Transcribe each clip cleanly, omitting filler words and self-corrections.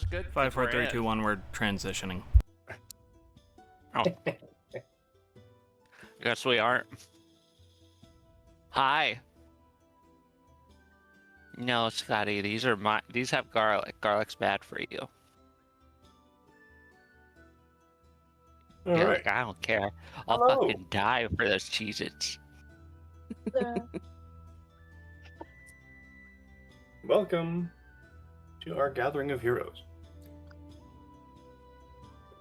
good. 5, 4, 3, 2, 1. We're transitioning. Oh. Guess we aren't. Hi. No, Scotty, these have garlic. Garlic's bad for you. All You're right. like, I don't care. I'll Hello. fucking die for those Cheez-Its. Welcome to our gathering of heroes.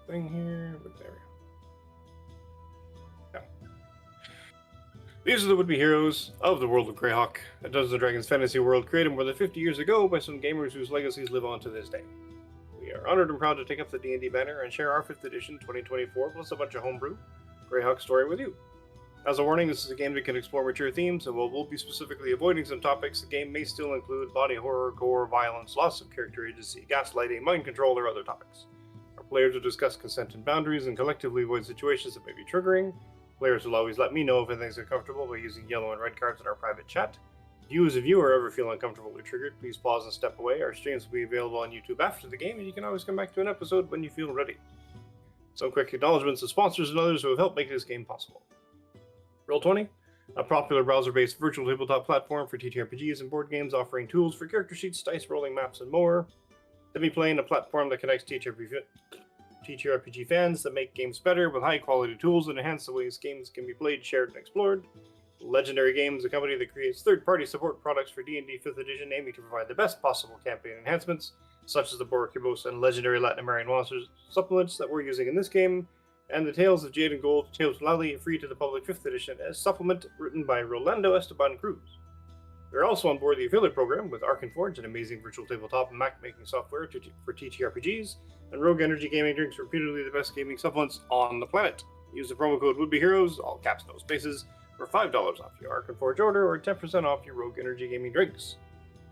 Thing here, but there we go. These are the would-be heroes of the world of Greyhawk, a Dungeons & Dragons fantasy world created more than 50 years ago by some gamers whose legacies live on to this day. We are honored and proud to take up the D&D banner and share our 5th edition 2024 plus a bunch of homebrew Greyhawk story with you. As a warning, this is a game that can explore mature themes, and while we'll be specifically avoiding some topics, the game may still include body horror, gore, violence, loss of character agency, gaslighting, mind control, or other topics. Our players will discuss consent and boundaries and collectively avoid situations that may be triggering. Players will always let me know if anything's uncomfortable by using yellow and red cards in our private chat. If you as a viewer ever feel uncomfortable or triggered, please pause and step away. Our streams will be available on YouTube after the game, and you can always come back to an episode when you feel ready. Some quick acknowledgements of sponsors and others who have helped make this game possible. Roll20, a popular browser-based virtual tabletop platform for TTRPGs and board games offering tools for character sheets, dice rolling, maps, and more. Demiplane, a platform that connects TTRPG fans that make games better with high-quality tools that enhance the ways games can be played, shared, and explored. Legendary Games, a company that creates third-party support products for D&D 5th edition aiming to provide the best possible campaign enhancements, such as the Borikibos and legendary Latin American monsters supplements that we're using in this game, and the Tales of Jade and Gold, Tales of Lally, free to the public 5th edition as supplement written by Rolando Esteban Cruz. We're also on board the affiliate program with Arkenforge, an amazing virtual tabletop and Mac-making software for TTRPGs, and Rogue Energy Gaming drinks repeatedly the best gaming supplements on the planet. Use the promo code WoodBeHeroes, all caps, no spaces, for $5 off your Arkenforge order or 10% off your Rogue Energy Gaming drinks.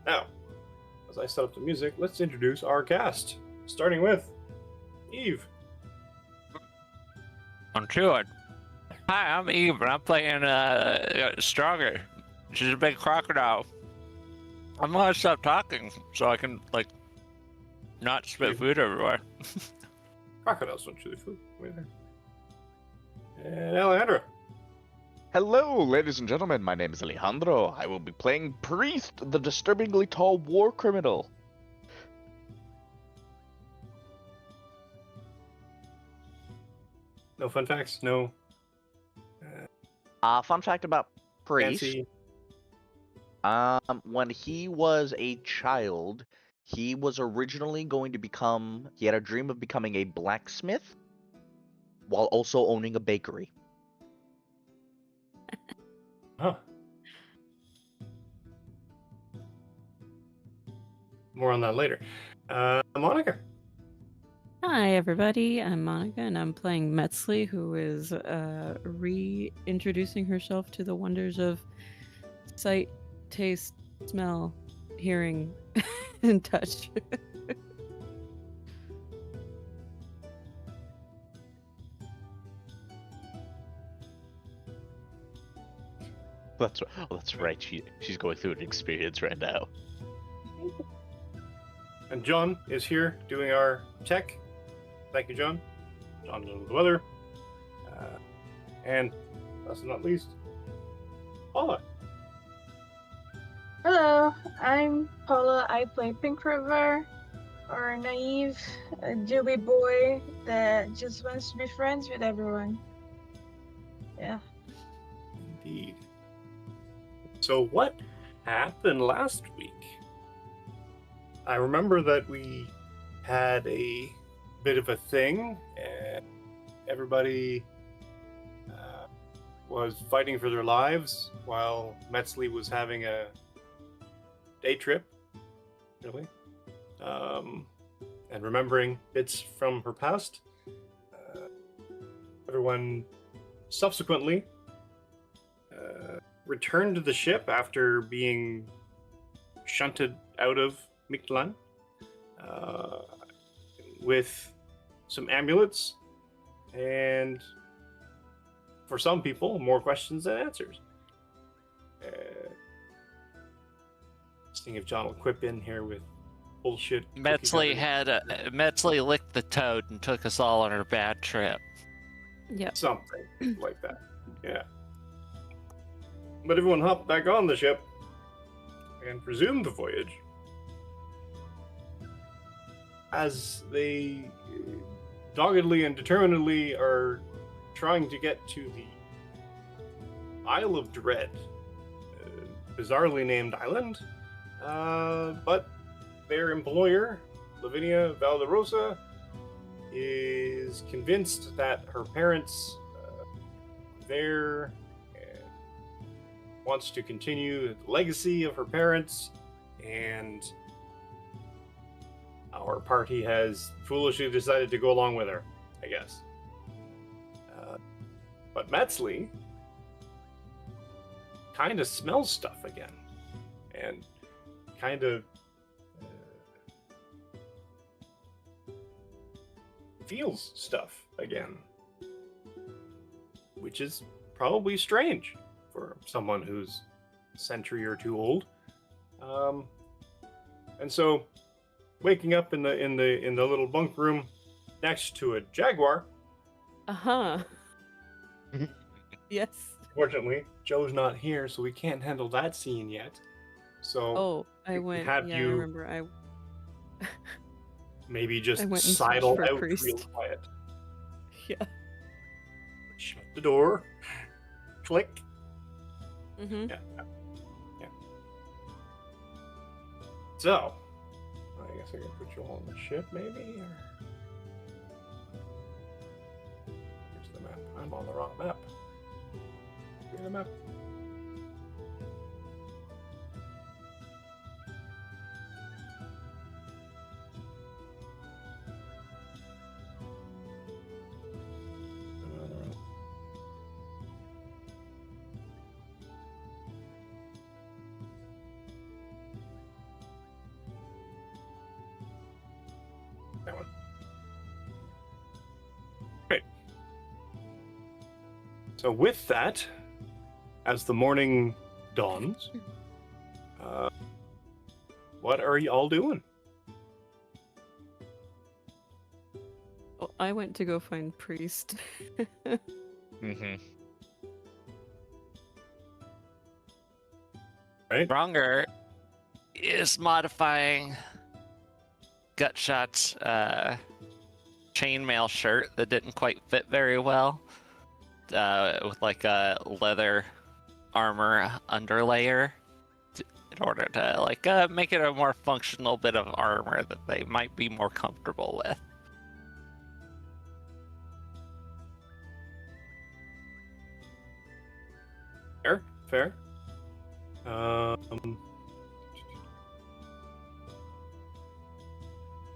Now, as I set up the music, let's introduce our cast, starting with Eve. I'm chewing. Hi, I'm Eve, and I'm playing Stronger. She's a big crocodile. I'm gonna stop talking so I can, not spit food everywhere. Crocodiles don't chew their food. Wait there. And Alejandro. Hello, ladies and gentlemen. My name is Alejandro. I will be playing Priest, the disturbingly tall war criminal. No fun facts? No. Fun fact about Priest. Fancy. When he was a child, he was originally going to he had a dream of becoming a blacksmith while also owning a bakery. Huh. More on that later. Monica. Hi, everybody. I'm Monica, and I'm playing Metzley, who is reintroducing herself to the wonders of sight, taste, smell, hearing, and touch. That's right. She's going through an experience right now. And John is here doing our tech. Thank you, John. John knows the weather. And last but not least, Paula. Hello, I'm Paula. I play Pink River, or naive, a doobie boy that just wants to be friends with everyone. Yeah. Indeed. So what happened last week? I remember that we had a bit of a thing, and everybody was fighting for their lives while Metzley was having a day trip, really, and remembering bits from her past. Everyone subsequently returned to the ship after being shunted out of Mictlan with some amulets and, for some people, more questions than answers. Seeing if John will quip in here with bullshit. Metzley licked the toad and took us all on a bad trip. Yep. Something like that. Yeah. But everyone hopped back on the ship and resumed the voyage. As they doggedly and determinedly are trying to get to the Isle of Dread, a bizarrely named island, but their employer, Lavinia Valderosa, is convinced that her parents there and wants to continue the legacy of her parents, and our party has foolishly decided to go along with her, I guess. But Metzley kind of smells stuff again, and kind of feels stuff again, which is probably strange for someone who's a century or two old. And so, waking up in the little bunk room next to a jaguar. Yes. Fortunately, Joe's not here, so we can't handle that scene yet. So I went. have yeah, you- I remember. maybe just I went and sidle searched for a out priest. real quiet. Yeah. Shut the door. Click. Mm-hmm. Yeah. So, I guess I can put you all on the ship, maybe? Or... Here's the map. I'm on the wrong map. Here's the map. That one. Great. So with that, as the morning dawns, what are y'all doing? Oh, I went to go find priest. Mm-hmm. Right? Stronger is modifying Gutshot's chainmail shirt that didn't quite fit very well, with like a leather armor underlayer, in order to like make it a more functional bit of armor that they might be more comfortable with. Fair.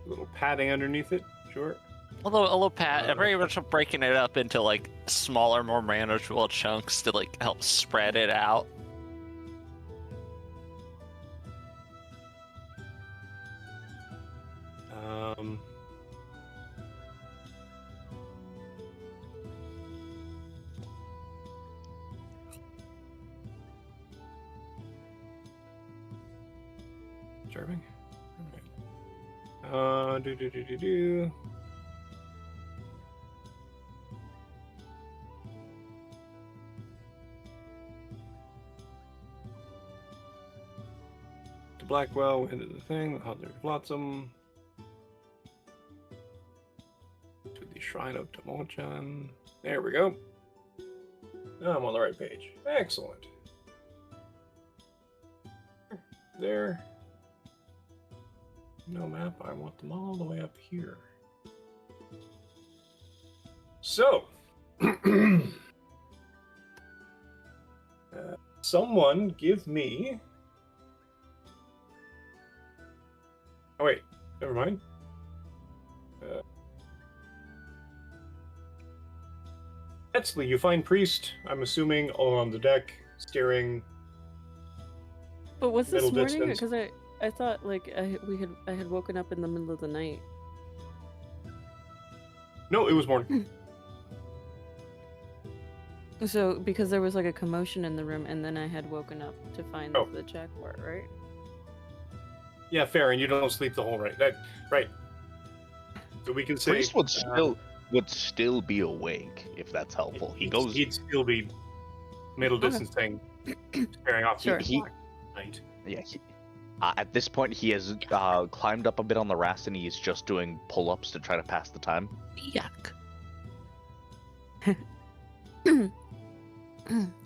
Little padding underneath it, sure. A little pat, very much breaking it up into like smaller, more manageable chunks to like help spread it out. Charming. Alright. Do. To Blackwell, into the thing, the Hudler Flotsam. To the Shrine of Tamochan. There we go. Now I'm on the right page. Excellent. There. No map, I want them all the way up here. So, someone give me... Oh wait, never mind. Metzley, you find Priest, I'm assuming, on the deck, steering... But was this Middle morning? distance. Because I thought like I had woken up in the middle of the night. No, it was morning. So because there was like a commotion in the room, and then I had woken up to find Oh. the jaguar, right? Yeah, fair, and you don't sleep the whole night. Right. So we can say Priest would still be awake if that's helpful. he'd still be middle distance thing, staring off Sure. the night. Yeah. At this point, he has climbed up a bit on the raft and he's just doing pull-ups to try to pass the time. Yuck.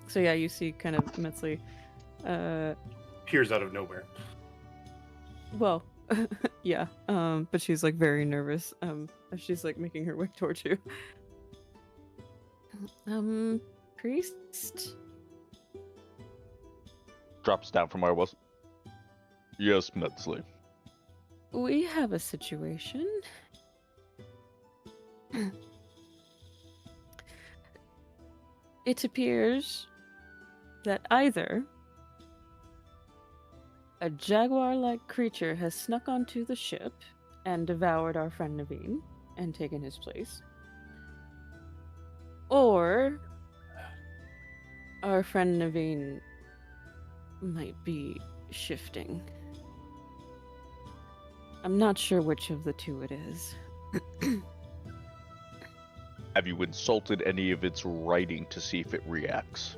So yeah, you see kind of Metzli, Appears out of nowhere. well, yeah, but she's like very nervous, as she's like making her way towards you. Priest? Drops down from where it was. Yes, Metzli. We have a situation. It appears that either a jaguar-like creature has snuck onto the ship and devoured our friend Naveen and taken his place, or our friend Naveen might be shifting. I'm not sure which of the two it is. Have you insulted any of its writing to see if it reacts?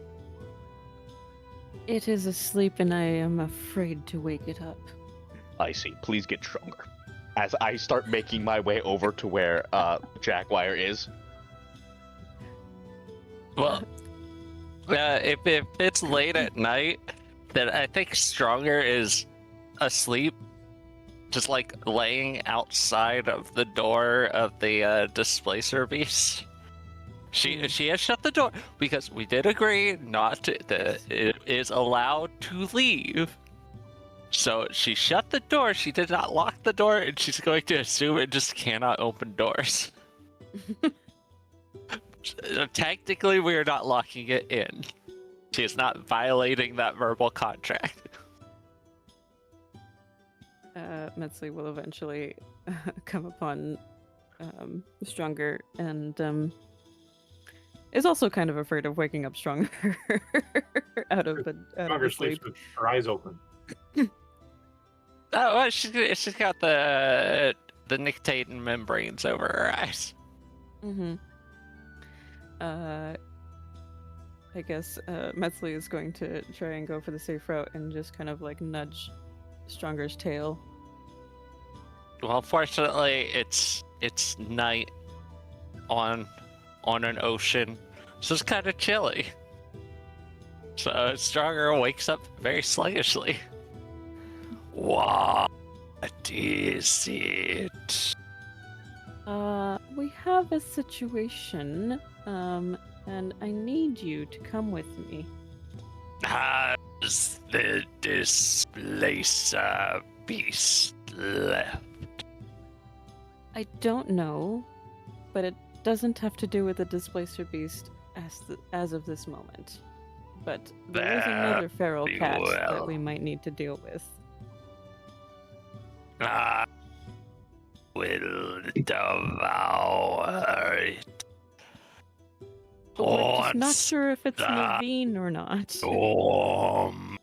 It is asleep and I am afraid to wake it up. I see. Please get stronger. As I start making my way over to where Jaguar is. Well, if it's late at night, then I think Stronger is asleep, just like laying outside of the door of the displacer beast. She has shut the door because we did agree not to. It is allowed to leave. So she shut the door. She did not lock the door, and she's going to assume it just cannot open doors. Technically, we are not locking it in. She is not violating that verbal contract. Metzli will eventually come upon Stronger and is also kind of afraid of waking up Stronger out of Stronger sleep. sleeps with her eyes open. Oh, well, she's got the nictating membranes over her eyes. Mm-hmm. I guess Metzli is going to try and go for the safe route and just kind of like nudge Stronger's tail. Well, fortunately, it's night on an ocean, so it's kind of chilly. So Stronger wakes up very sluggishly. What is it? We have a situation, and I need you to come with me. Has the displacer beast left? I don't know, but it doesn't have to do with the displacer beast as of this moment. But there is another feral cat that we might need to deal with. I will devour it. But we're just not Once sure if it's the Naveen or not. storm.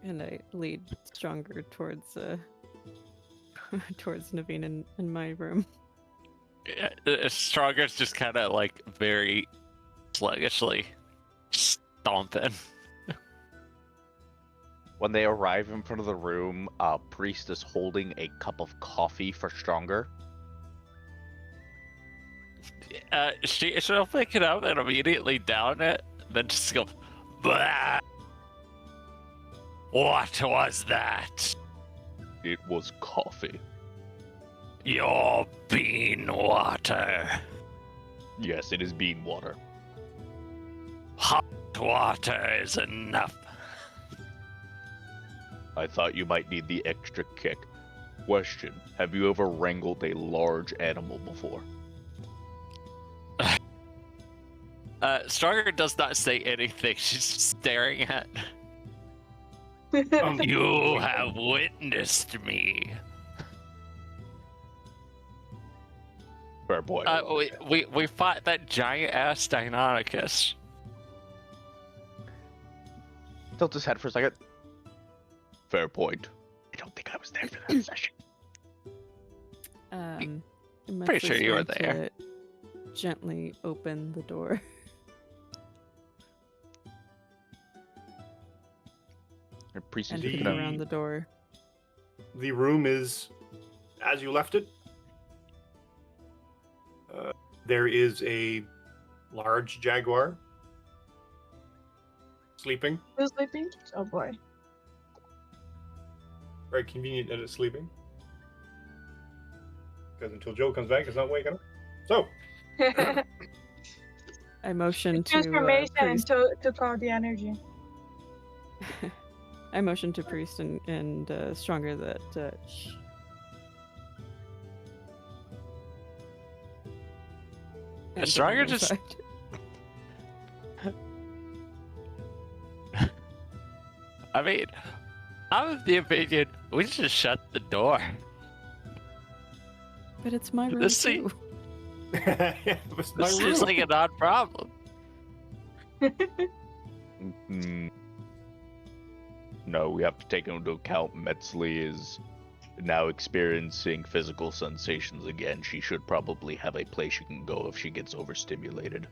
And I lead Stronger towards towards Naveen in my room. Stronger's just kind of like very sluggishly stomping. When they arrive in front of the room, Priest is holding a cup of coffee for Stronger. She'll pick it up and immediately down it, then just go, "Blah! What was that? It was coffee. Your bean water. Yes, it is bean water. Hot water is enough." I thought you might need the extra kick. Question, have you ever wrangled a large animal before? Stronger does not say anything. She's just staring at. Um, You have witnessed me. Fair boy. We fought that giant ass Deinonychus. Tilts his head for a second. Fair point. I don't think I was there for that session. Pretty sure you were there. Gently open the door. Priest And is peek gonna... around the door. The room is as you left it. There is a large jaguar sleeping. Who's sleeping? Oh boy. Very convenient that it's sleeping. Because until Joe comes back, it's not waking up. So, I motion to Transformation priest. to call the energy. I motion to priest and stronger that shh. And Stronger go just- inside. I mean, I'm of the opinion we should just shut the door. But it's my room This thing- too. it's my This seems room. like a non-problem. No, we have to take into account Metzley is now experiencing physical sensations again. She should probably have a place she can go if she gets overstimulated.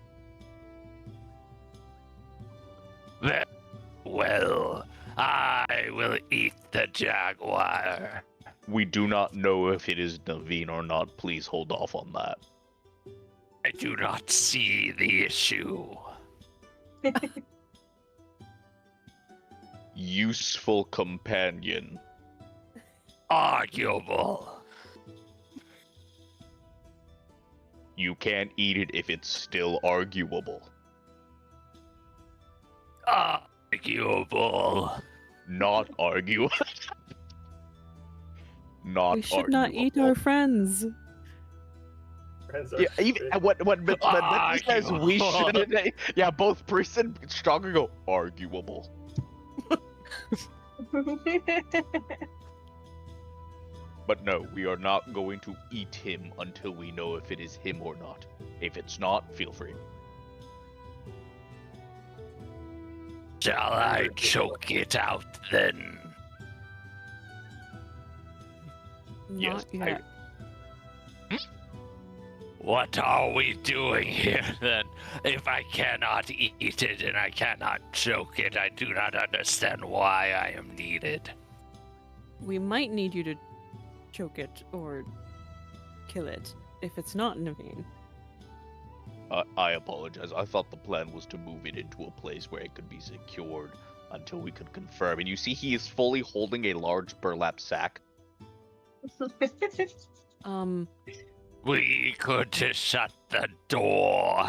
Well, I will eat the jaguar. We do not know if it is Naveen or not. Please hold off on that. I do not see the issue. Useful companion. Arguable. You can't eat it if it's still arguable. Arguable. Not arguable. Not We should not eat arguable. our friends. Friends are Yeah, even stupid. when Metzley says we shouldn't, yeah, both Priest and Stronger go arguable. But no, we are not going to eat him until we know if it is him or not. If it's not, feel free. Shall I choke it out then? Yes, Not I- yet. What are we doing here then? If I cannot eat it and I cannot choke it, I do not understand why I am needed. We might need you to choke it or kill it if it's not Naveen. I apologize. I thought the plan was to move it into a place where it could be secured until we could confirm. And you see he is fully holding a large burlap sack. We could just shut the door.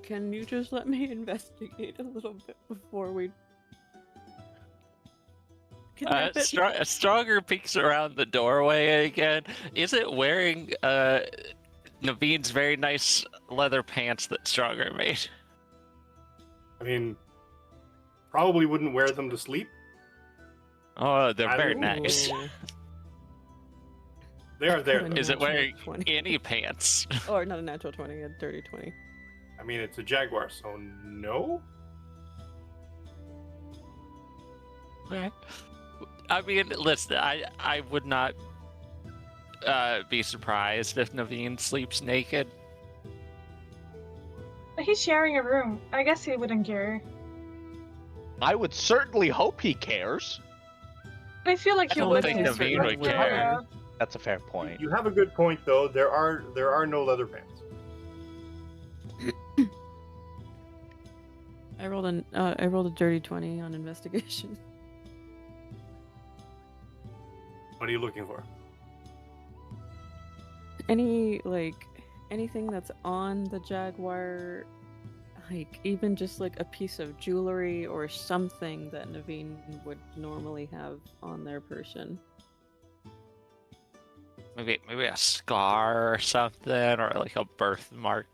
Can you just let me investigate a little bit before we kidnap it? Stronger peeks around the doorway again. Is it wearing Naveen's very nice leather pants that Stronger made? I mean, probably wouldn't wear them to sleep. Oh, they're I very don't know. nice. They are there. When Though. Is it Natural wearing 20. any pants? Or not a natural 20, a dirty 20. I mean, it's a jaguar, so no. I mean, listen, I would not be surprised if Naveen sleeps naked. He's sharing a room. I guess he wouldn't care. I would certainly hope he cares. I feel like I he don't would. think be. Naveen would care. That's a fair point. You have a good point, though. There are no leather pants. I rolled a dirty 20 on investigation. What are you looking for? Anything that's on the jaguar, like even just like a piece of jewelry or something that Naveen would normally have on their person. Maybe a scar or something, or like a birthmark.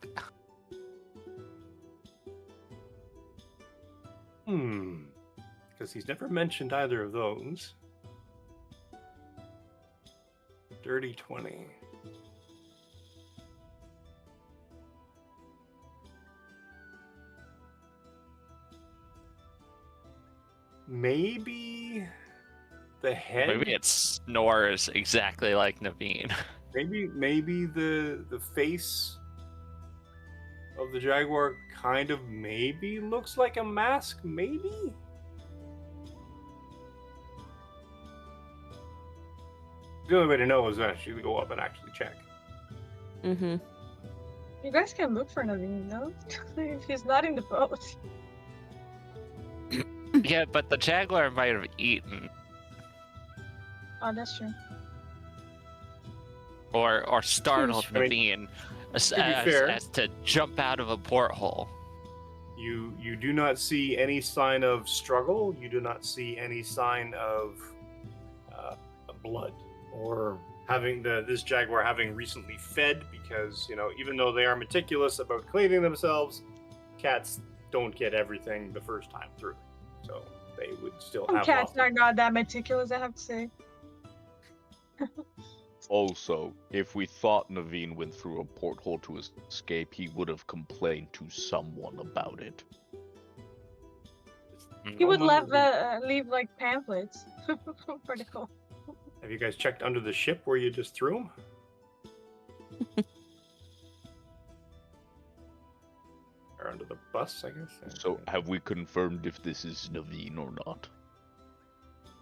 Because he's never mentioned either of those. Dirty 20. maybe the head. Maybe it snores exactly like Naveen. Maybe the face of the jaguar kind of maybe looks like a mask. Maybe. The only way to know is to actually go up and actually check. Mm-hmm. You guys can look for Naveen, no? If he's not in the boat. Yeah, but the jaguar might have eaten Oh, that's true. or startled I mean, Naveen as to be fair- to jump out of a porthole. You do not see any sign of struggle. You do not see any sign of blood or having this jaguar having recently fed, because even though they are meticulous about cleaning themselves, cats don't get everything the first time through, so they would still have Cats lots are not that meticulous, I have to say. Also, if we thought Naveen went through a porthole to escape, he would have complained to someone about it. He would Normal- leave like pamphlets for the call. Have you guys checked under the ship where you just threw them? Or under the bus, I guess. So, have we confirmed if this is Naveen or not?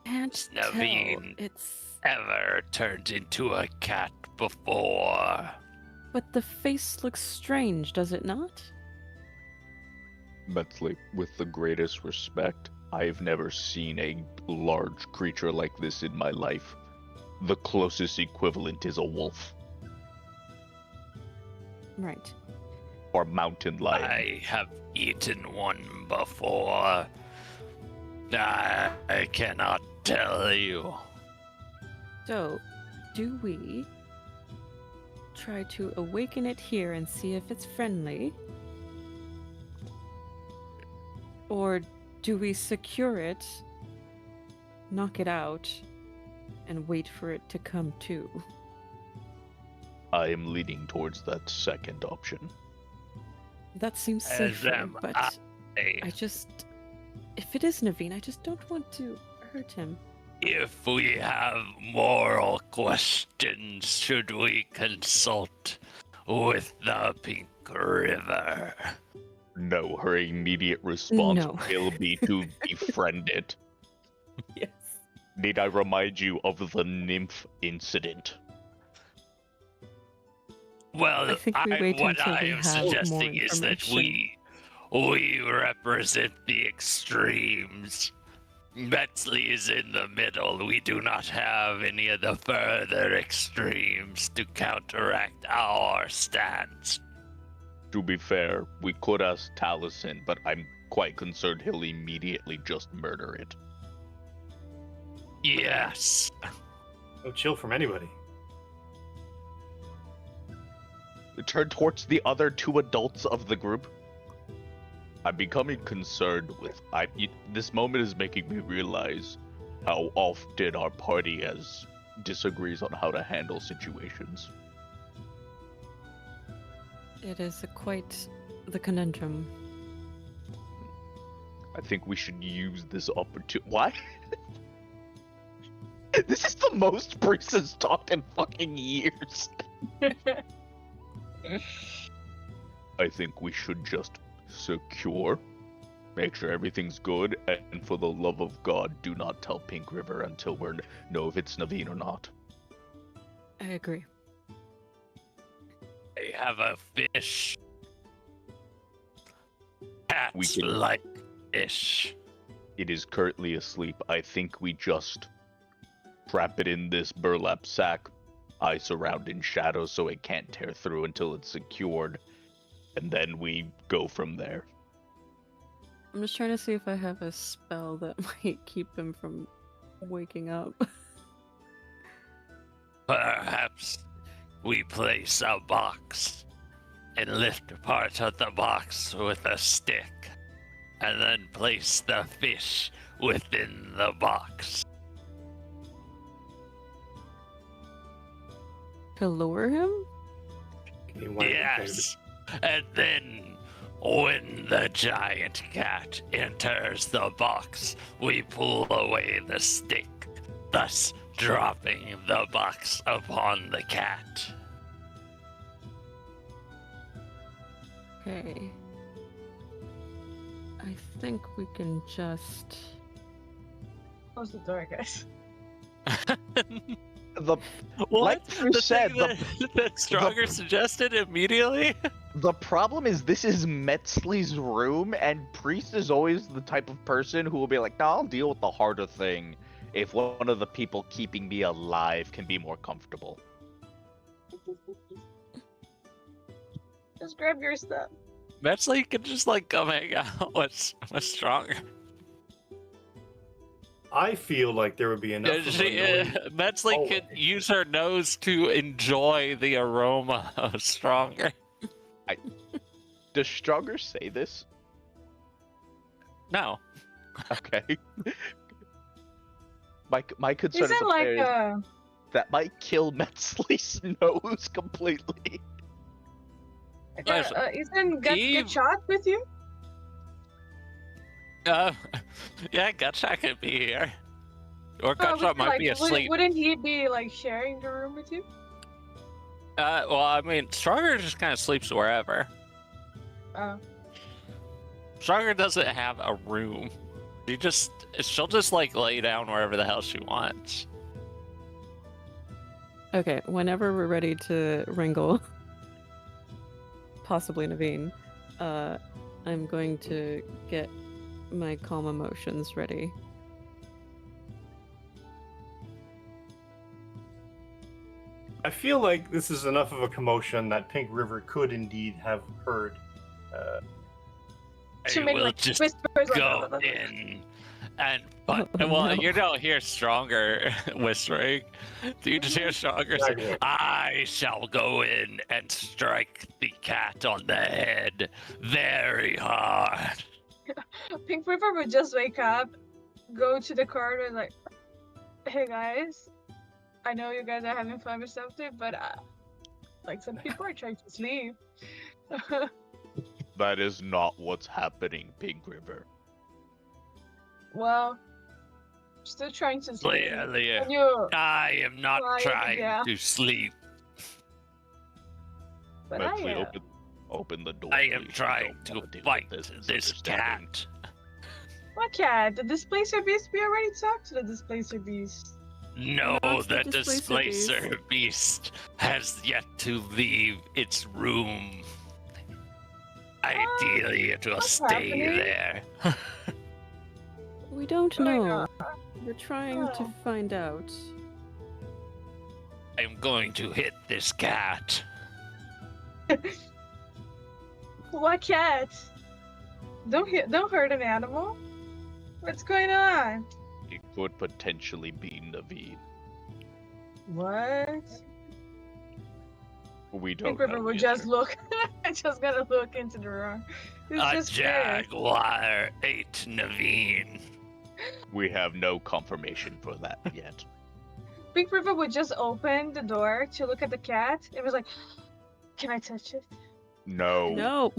Can't tell. Naveen. It's Ever turned into a cat before? but the face looks strange, does it not? Metzley, with the greatest respect, I've never seen a large creature like this in my life. The closest equivalent is a wolf Right. or mountain lion. I have eaten one before. I cannot tell you. So, do we try to awaken it here and see if it's friendly? Or do we secure it, knock it out, and wait for it to come to? I am leaning towards that second option. That seems As safer, am but I. I just... If it is Naveen, I just don't want to hurt him. If we have moral questions, should we consult with the Pink River? No, her immediate response No. will be to befriend it. Yes. Need I remind you of the nymph incident? Well, I think we wait what until I we am have more suggesting is that we represent the extremes. Metzley is in the middle. We do not have any of the further extremes to counteract our stance. To be fair, we could ask Taliesin, but I'm quite concerned he'll immediately just murder it. Yes. No chill from anybody. Turn towards the other two adults of the group. I'm becoming concerned with... this moment is making me realize how often our party disagrees on how to handle situations. It is quite the conundrum. I think we should use this opportunity. Why? This is the most Bruce has talked in fucking years. I think we should just secure, make sure everything's good, and for the love of God, do not tell Pink River until we know if it's Naveen or not. I agree. They have a fish. Cats We can- like fish. It is currently asleep. I think we just trap it in this burlap sack, ice around in shadow so it can't tear through until it's secured, and then we go from there. I'm just trying to see if I have a spell that might keep him from waking up. Perhaps we place a box and lift part of the box with a stick, and then place the fish within the box. To lure him? Can you wind it, Yes. And then When the giant cat enters the box, we pull away the stick, thus dropping the box upon the cat. Okay. I think we can just. Close the door, guys. The What? Like you The said, thing that Stronger suggested immediately? the problem is this is Metzley's room, and Priest is always the type of person who will be like, "No, I'll deal with the harder thing if one of the people keeping me alive can be more comfortable." Just grab your stuff. Metzley could just like come hang out with Stronger. I feel like there would be enough. Of annoying- Metzley Oh. could use her nose to enjoy the aroma of Stronger. Does Stronger say this? No. Okay. My concern Isn't is like that might kill Metzley's nose completely. Yes, isn't Gut Eve- get shot with you? Yeah, Gutshot could be here. Or Oh, Gutshot might be asleep. Wouldn't he be like sharing the room with you? Well, I mean, Stronger just kind of sleeps wherever. Oh. Stronger doesn't have a room. She'll just like lay down wherever the hell she wants. Okay, whenever we're ready to wrangle, possibly Naveen, I'm going to get my calm emotions ready. I feel like this is enough of a commotion that Pink River could indeed have heard. To I make will like just whispers. go in and but Oh, well, no. you don't hear Stronger whispering. You just hear Stronger say, Exactly. "I shall go in and strike the cat on the head very hard." Pink River would just wake up, go to the corridor like, "Hey guys, I know you guys are having fun with something, but like some people are trying to sleep." That is not what's happening, Pink River. Well, still trying to sleep. Leah, And you, I am not Quiet trying down. to sleep. but I Metzley, am. open the door. I am please. We trying don't to wanna deal with fight this this misunderstanding. cat. What cat? The Displacer Beast? We already talked to the Displacer Beast. No, That's the the Displacer Displacer Beast has yet to leave its room. Ideally, it will what's stay happening? there. We don't Oh my know. We're trying to Oh. find out. I'm going to hit this cat. What cat? Don't hurt an animal. What's going on? It could potentially be Naveen. What? We don't Pink River know would yet. just look. Just gotta look into the room. It's A just curious. jaguar ate Naveen. We have no confirmation for that yet. Pink River would just open the door to look at the cat. It was like, "Can I touch it?" No, No.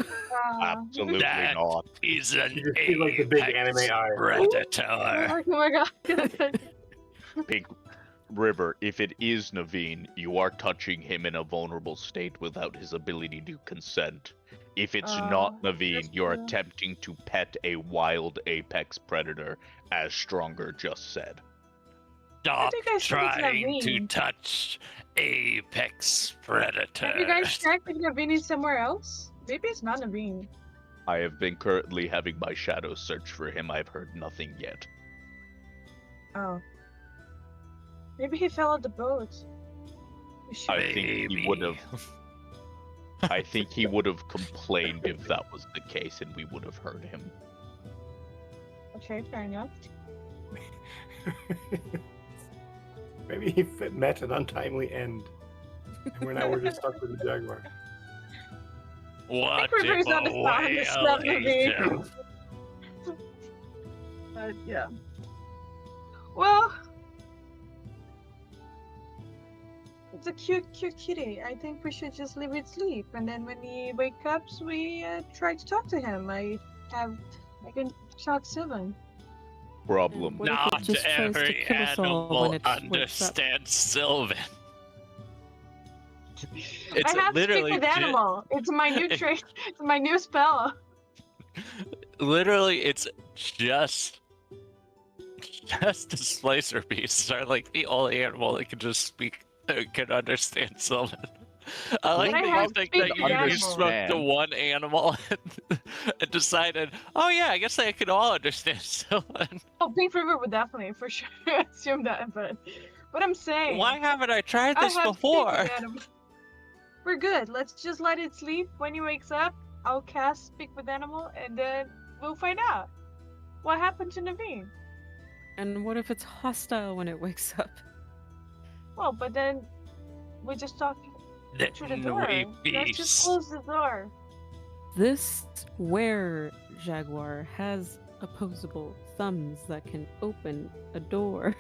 absolutely That- not. He's an You just see, like, the big apex anime eye. predator. Oh my god. Can I touch it? Pink River, if it is Naveen, you are touching him in a vulnerable state without his ability to consent. If it's not Naveen, that's you're true. attempting to pet a wild apex predator, as Stronger just said. Stop think I said it's trying to Naveen. touch apex predator. Have you guys checked if Naveen is somewhere else? Maybe it's not Naveen. I have been currently having my shadow search for him. I've heard nothing yet. Oh. Maybe he fell out the boat. We should- I think he would have. I think he would have complained if that was the case, and we would have heard him. Okay, fair enough. Maybe he met an untimely end. And we're just stuck with the jaguar. What Pink River is if not a the sound of stuff whale Naveen. ate him? Yeah. Well, it's a cute kitty. I think we should just leave it sleep, and then when he wakes up, we try to talk to him. I can talk Sylvan. Problem. What if it Not just tries to every kill us all when animal it wakes up? understands Sylvan. It's I have to speak literally with animal. It's my new trait. It's my new spell. literally it's just displacer beasts are like the only animal that can just speak, can understand Sylvan. I like I that have you to think speak that with you animals. spoke to Understand. one animal and decided, oh yeah, I guess they could all understand Sylvan. Oh, Pink River would definitely for sure assume that, but what I'm saying. Why haven't I tried I this have to speak before? with animal. We're good. Let's just let it sleep. When he wakes up, I'll cast Speak with Animal, and then we'll find out what happened to Naveen. And what if it's hostile when it wakes up? Well, but then we just talk through the door. We Let's just beast. close the door. This were jaguar has opposable thumbs that can open a door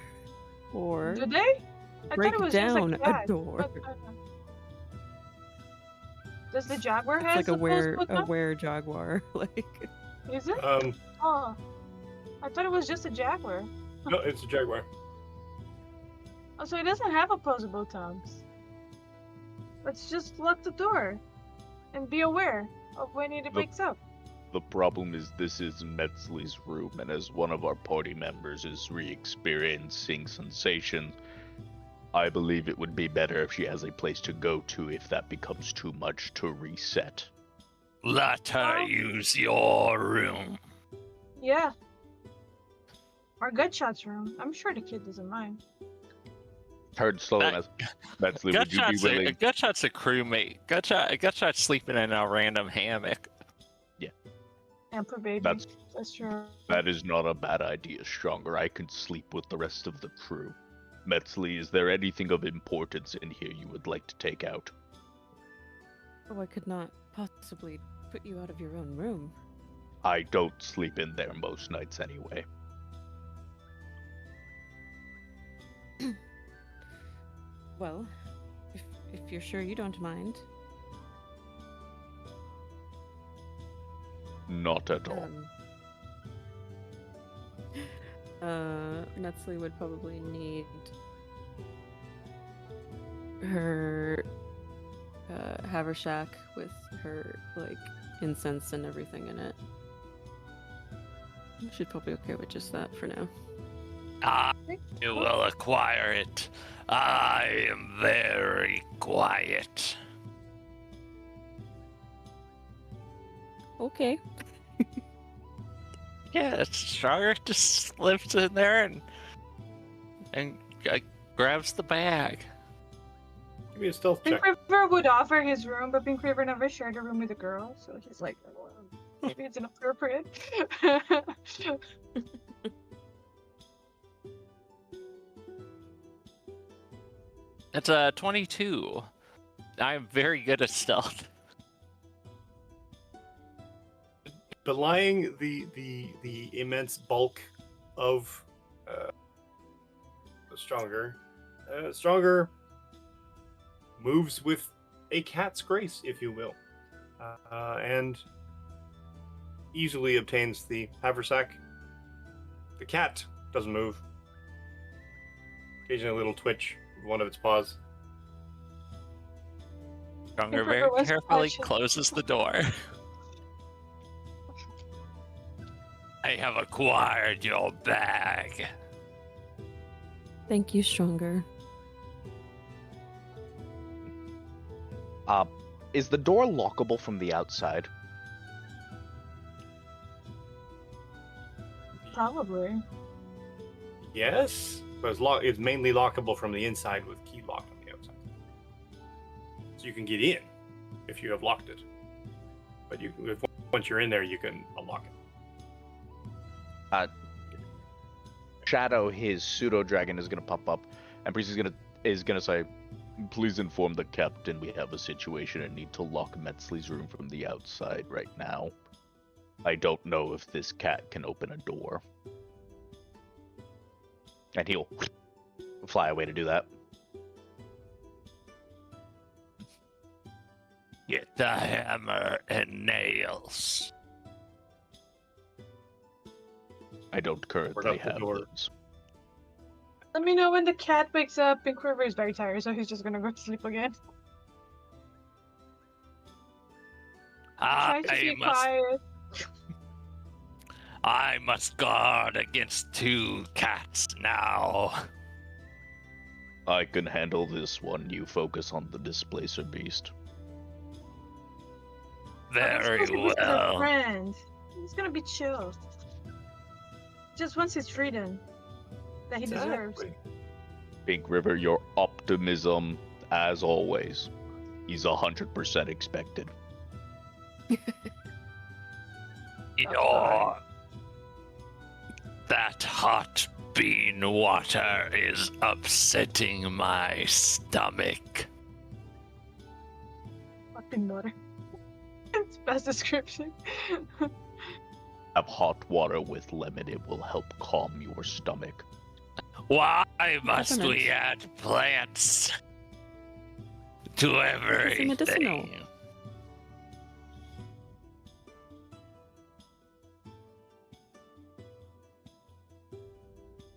or Do they? I break thought it was down just a cat. door. Does the jaguar It's have like a opposable were jaguar. Like thumbs? Is it? Oh, I thought it was just a jaguar. No, it's a jaguar. Oh, so it doesn't have opposable thumbs. Let's just lock the door and be aware of when it wakes up. The problem is this is Metzley's room, and as one of our party members is re-experiencing sensations, I believe it would be better if she has a place to go to if that becomes too much to reset. Let her Oh. use your room. Yeah. Our Gutshot's room. I'm sure the kid doesn't mind. Heard slowly, Metzley, would you be willing? Gutshot's a crewmate. Gutshot's sleeping in a random hammock. And for baby. That's- That's true. That is not a bad idea, Stronger. I can sleep with the rest of the crew. Metzley, is there anything of importance in here you would like to take out? oh, I could not possibly put you out of your own room. I don't sleep in there most nights anyway. Well, if you're sure you don't mind, Not at all. Metzley would probably need her haversack with her like incense and everything in it. She'd probably be okay with just that for now. You will acquire it. I am very quiet. Okay. Yeah, it's Stronger just lives in there and grabs the bag. Give me a stealth Pink check. River would offer his room, but Pink River never shared a room with a girl, so he's like, well, maybe it's inappropriate. It's a 22. I'm very good at stealth. Belying the immense bulk of Stronger, Stronger moves with a cat's grace, if you will, and easily obtains the haversack. The cat doesn't move. Occasionally a little twitch with one of its paws. Stronger Pink very River was carefully clutching. closes the door. I have acquired your bag. Thank you, Stronger. Is the door lockable from the outside? Probably. Yes, but it's mainly lockable from the inside with key lock on the outside. So you can get in if you have locked it. But once you're in there, you can unlock it. Shadow, his pseudo dragon, is gonna pop up, and Priest is gonna say, "Please inform the captain we have a situation and need to lock Metzley's room from the outside right now. I don't know if this cat can open a door." And he'll fly away to do that. Get the hammer and nails. I don't currently have those. Let me know when the cat wakes up. Pink River is very tired, so he's just gonna go to sleep again. Try to be quiet. I must guard against 2 cats now. I can handle this one. You focus on the displacer beast. Very He's a well. friend. He's gonna be chill. Just wants his freedom that he deserves. Pink River, your optimism, as always, is 100% expected. That hot bean water is upsetting my stomach. Fucking water. It's best description. Have hot water with lemon. It will help calm your stomach. Why must we add plants to everything? Medicinal.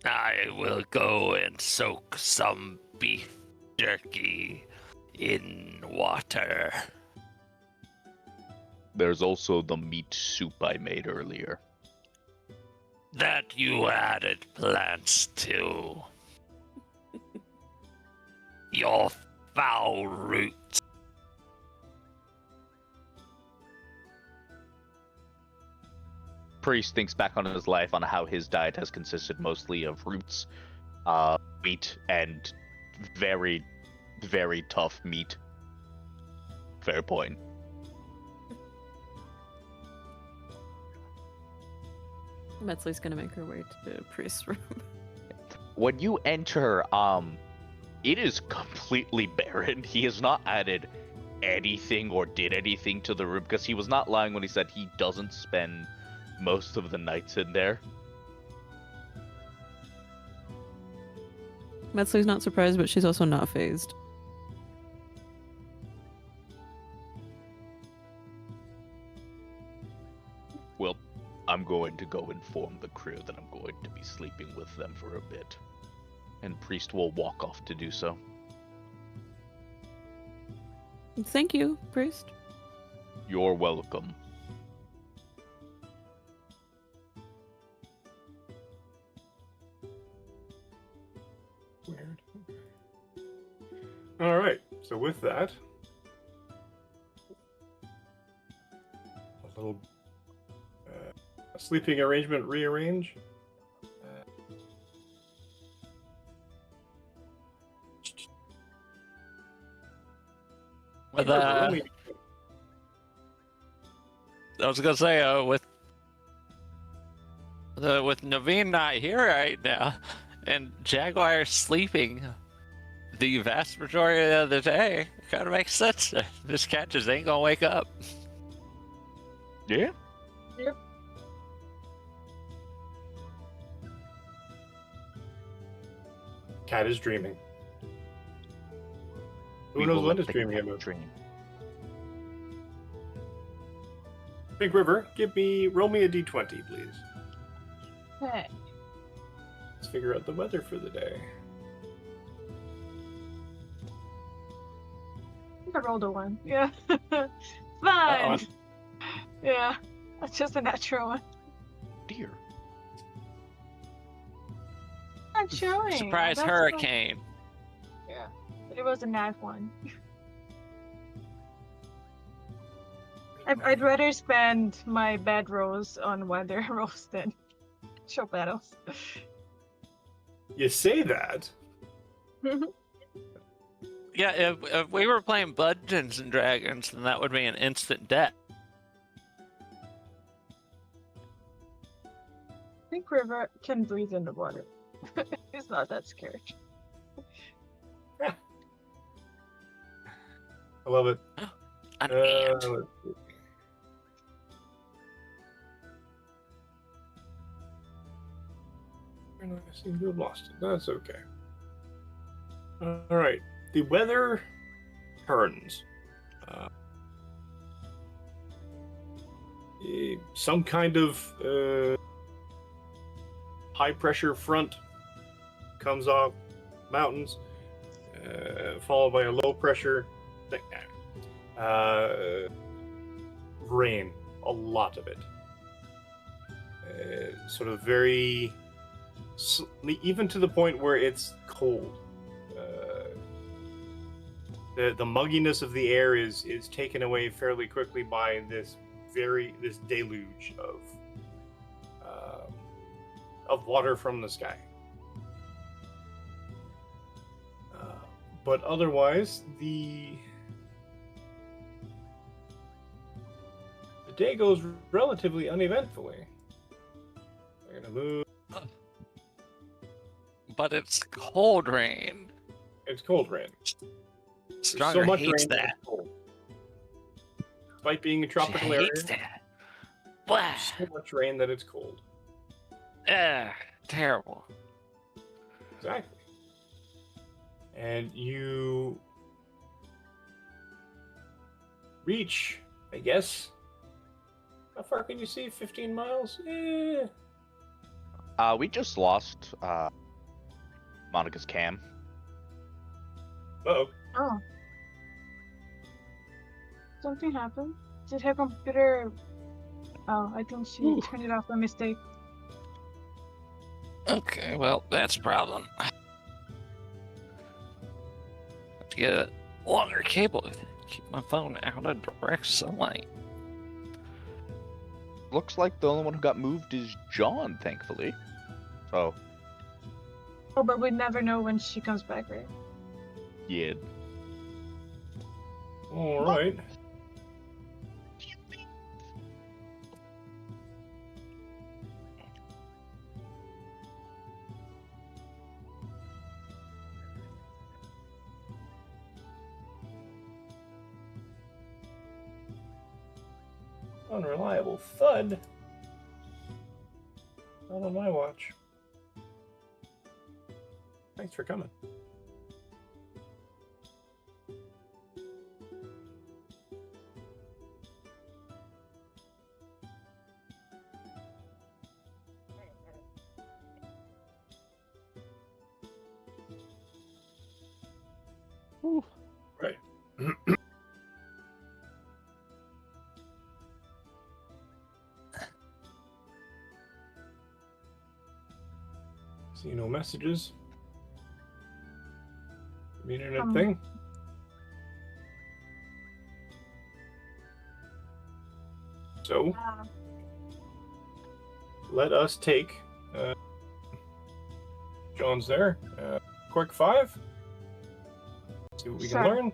I will go and soak some beef jerky in water. There's also the meat soup I made earlier. That you added plants to. Your foul roots. Priest thinks back on his life on how his diet has consisted mostly of roots, wheat, and very, very tough meat. Fair point. Metzley's gonna make her way to the priest's room. When you enter, it is completely barren. He has not added anything or did anything to the room, because he was not lying when he said he doesn't spend most of the nights in there. Metzley's not surprised, but she's also not phased. Well, I'm going to go inform the crew that I'm going to be sleeping with them for a bit. And Priest will walk off to do so. Thank you, priest. You're welcome. Weird. All right. So with that, a little sleeping arrangement rearrange. With I was gonna say with Naveen not here right now, and Jaguar sleeping the vast majority of the day, it kind of makes sense. This cat just ain't gonna wake up. Yeah. Yep. Cat is dreaming. Who knows what is dreaming about? Pink River, roll me a d20, please. Okay. Let's figure out the weather for the day. I think I rolled a 1. Yeah. Fine. Yeah. That's just a natural one. Dear. Not showing. Surprise That's hurricane. Yeah. But it was a nat 1. I'd rather spend my bad rolls on weather rolls than show battles. You say that? Yeah, if we were playing Dungeons and Dragons, then that would be an instant death. Pink River can breathe in the water. He's not that scared. I love it. An ant. Let's see. I seem to have lost it. That's okay. All right. The weather turns. some kind of high pressure front comes off mountains, followed by a low pressure rain, a lot of it. Sort of very, even to the point where it's cold. The mugginess of the air is taken away fairly quickly by this deluge of water from the sky. But otherwise, the day goes relatively uneventfully. We're gonna move. But it's cold rain. It's cold rain. Stronger so much hates rain that. it's cold. Despite being a She tropical area, hates that. Blah. so much rain that it's cold. Terrible. Exactly. And you reach, I guess. How far can you see? 15 miles? We just lost Monica's cam. Uh-oh. Oh. Something happened? Did her computer... Oh, I think she turned it off by mistake. Okay, well, that's a problem. Have to get a longer cable to keep my phone out of direct sunlight. Looks like the only one who got moved is John, thankfully. So, Oh, but we never know when she comes back, right? yeah. All right. Unreliable thud. Not on my watch. Thanks for coming. Right. See no messages. The internet thing. So let us take John's there. Quick 5. See what we can Sure. learn.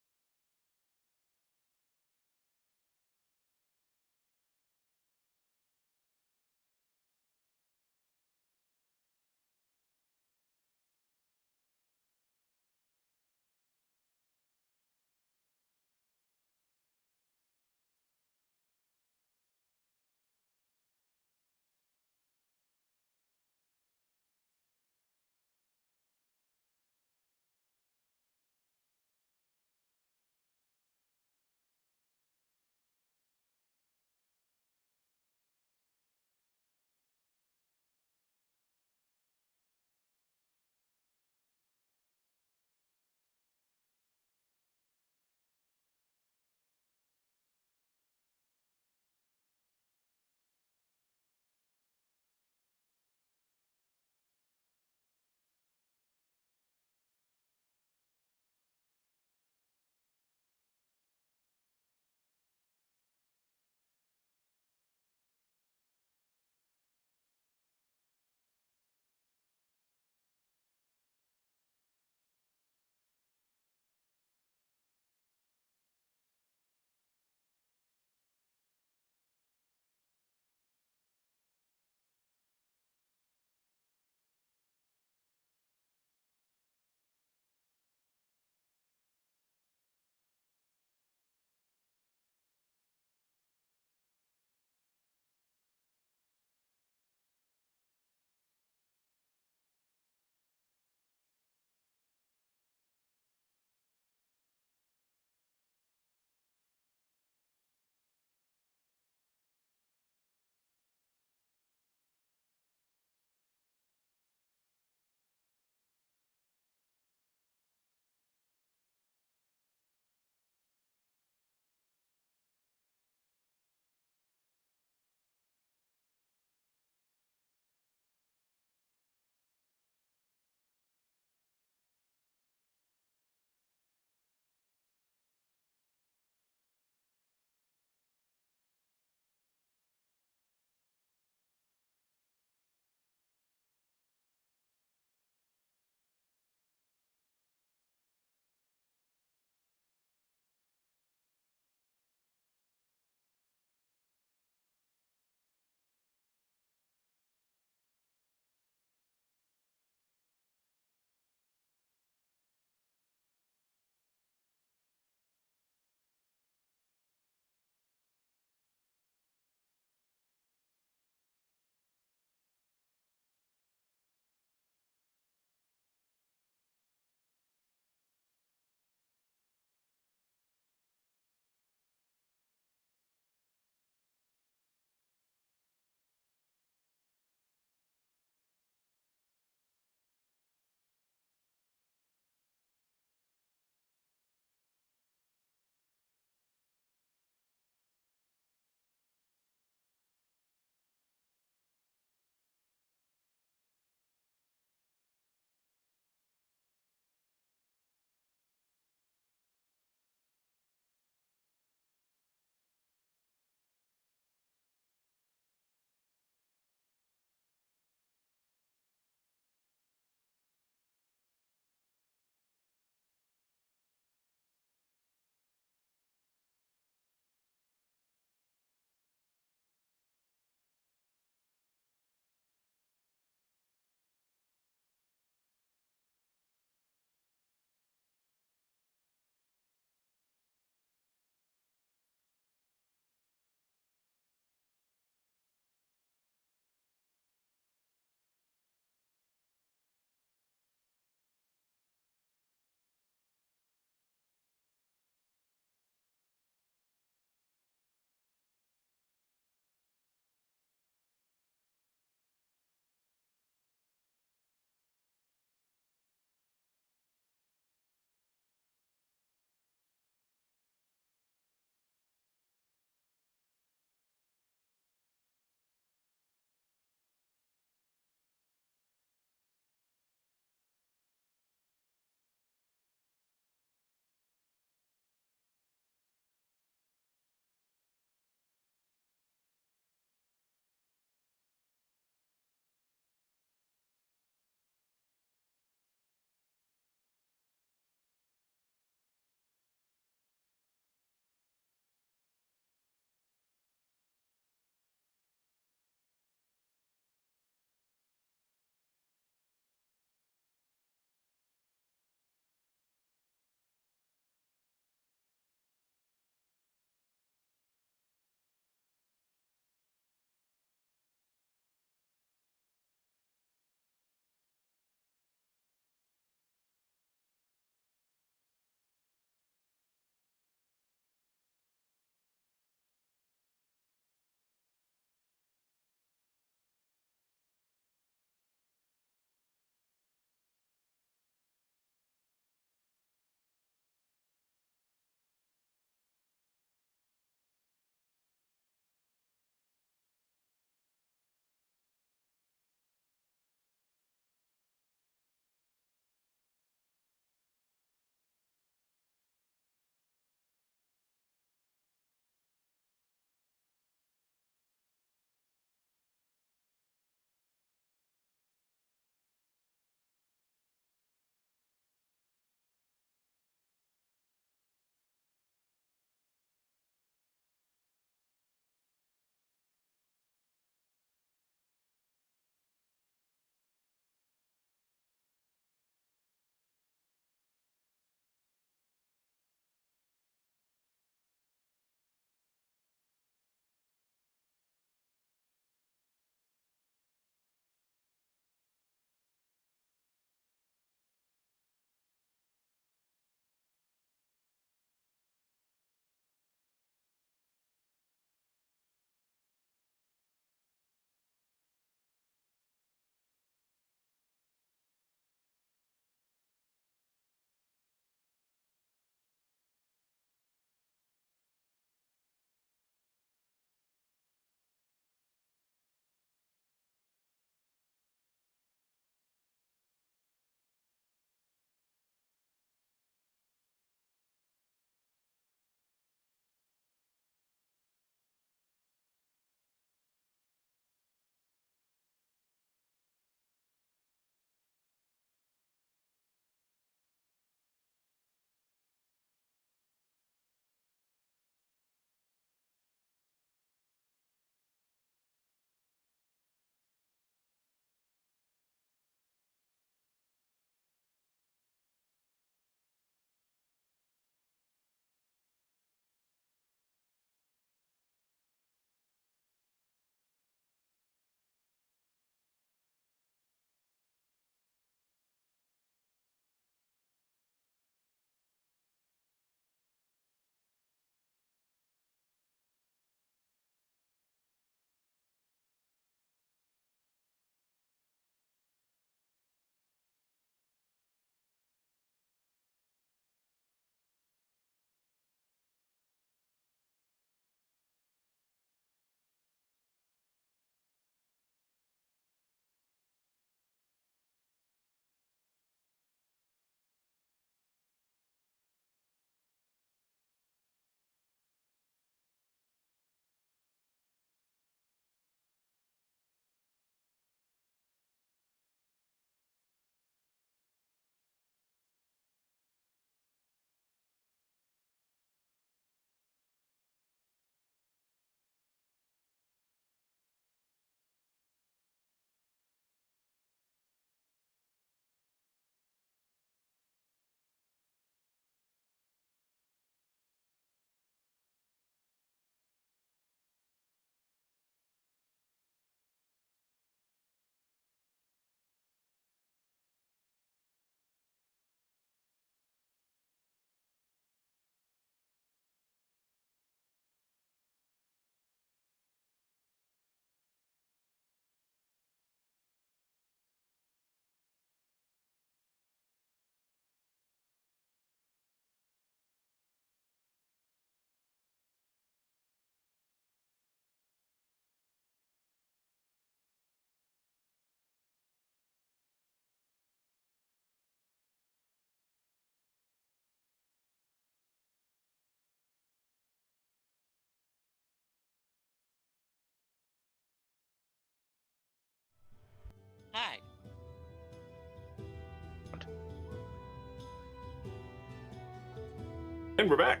And we're back.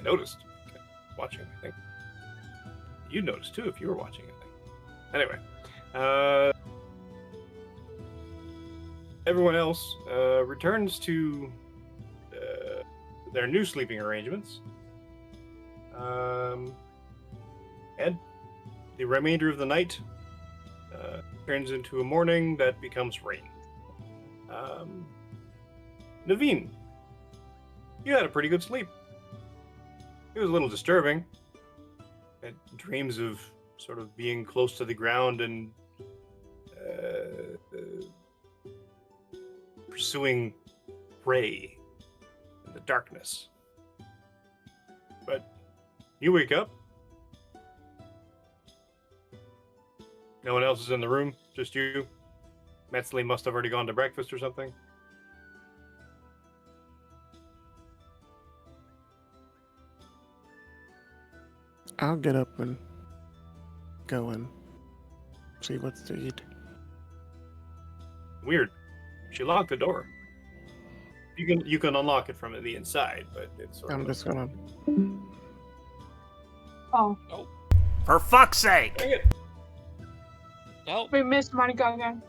I noticed. Watching, I think. You'd notice too if you were watching, I think. Anyway. Everyone else returns to their new sleeping arrangements. And the remainder of the night turns into a morning that becomes rain. Naveen, you had a pretty good sleep. It was a little disturbing. I had dreams of sort of being close to the ground and pursuing prey in the darkness. But you wake up. No one else is in the room, just you. Metzley must have already gone to breakfast or something. I'll get up and go and see what's to eat. Weird. She locked the door. You can unlock it from the inside, but it's sort I'm of... just gonna. Oh, For fuck's sake! Dang it. No. we missed Monica again.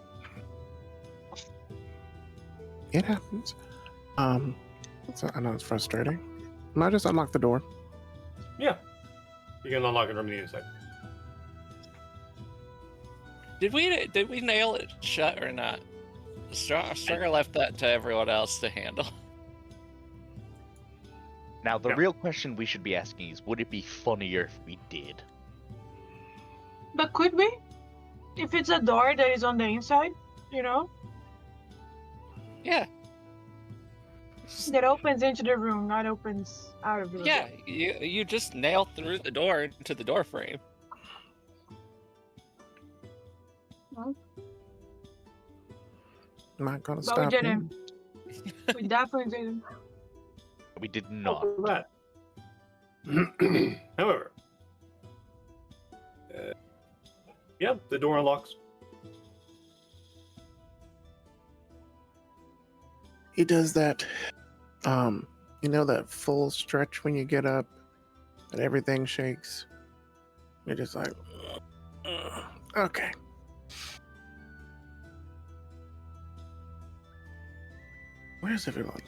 It happens. So I know it's frustrating. I just unlock the door. Yeah. You can unlock it from the inside. Did we nail it shut or not? Stringer left that to everyone else to handle. Now, the No. real question we should be asking is, would it be funnier if we did? But could we? If it's a door that is on the inside, you know? Yeah, That opens into the room, not opens out of the room. yeah. You just nail through the door into the door frame. I'm not gonna But we stop didn't. you. We definitely didn't. We did not. That. However, yeah, the door unlocks. He does that. You know that full stretch when you get up and everything shakes. You're just like, okay. Where's everyone?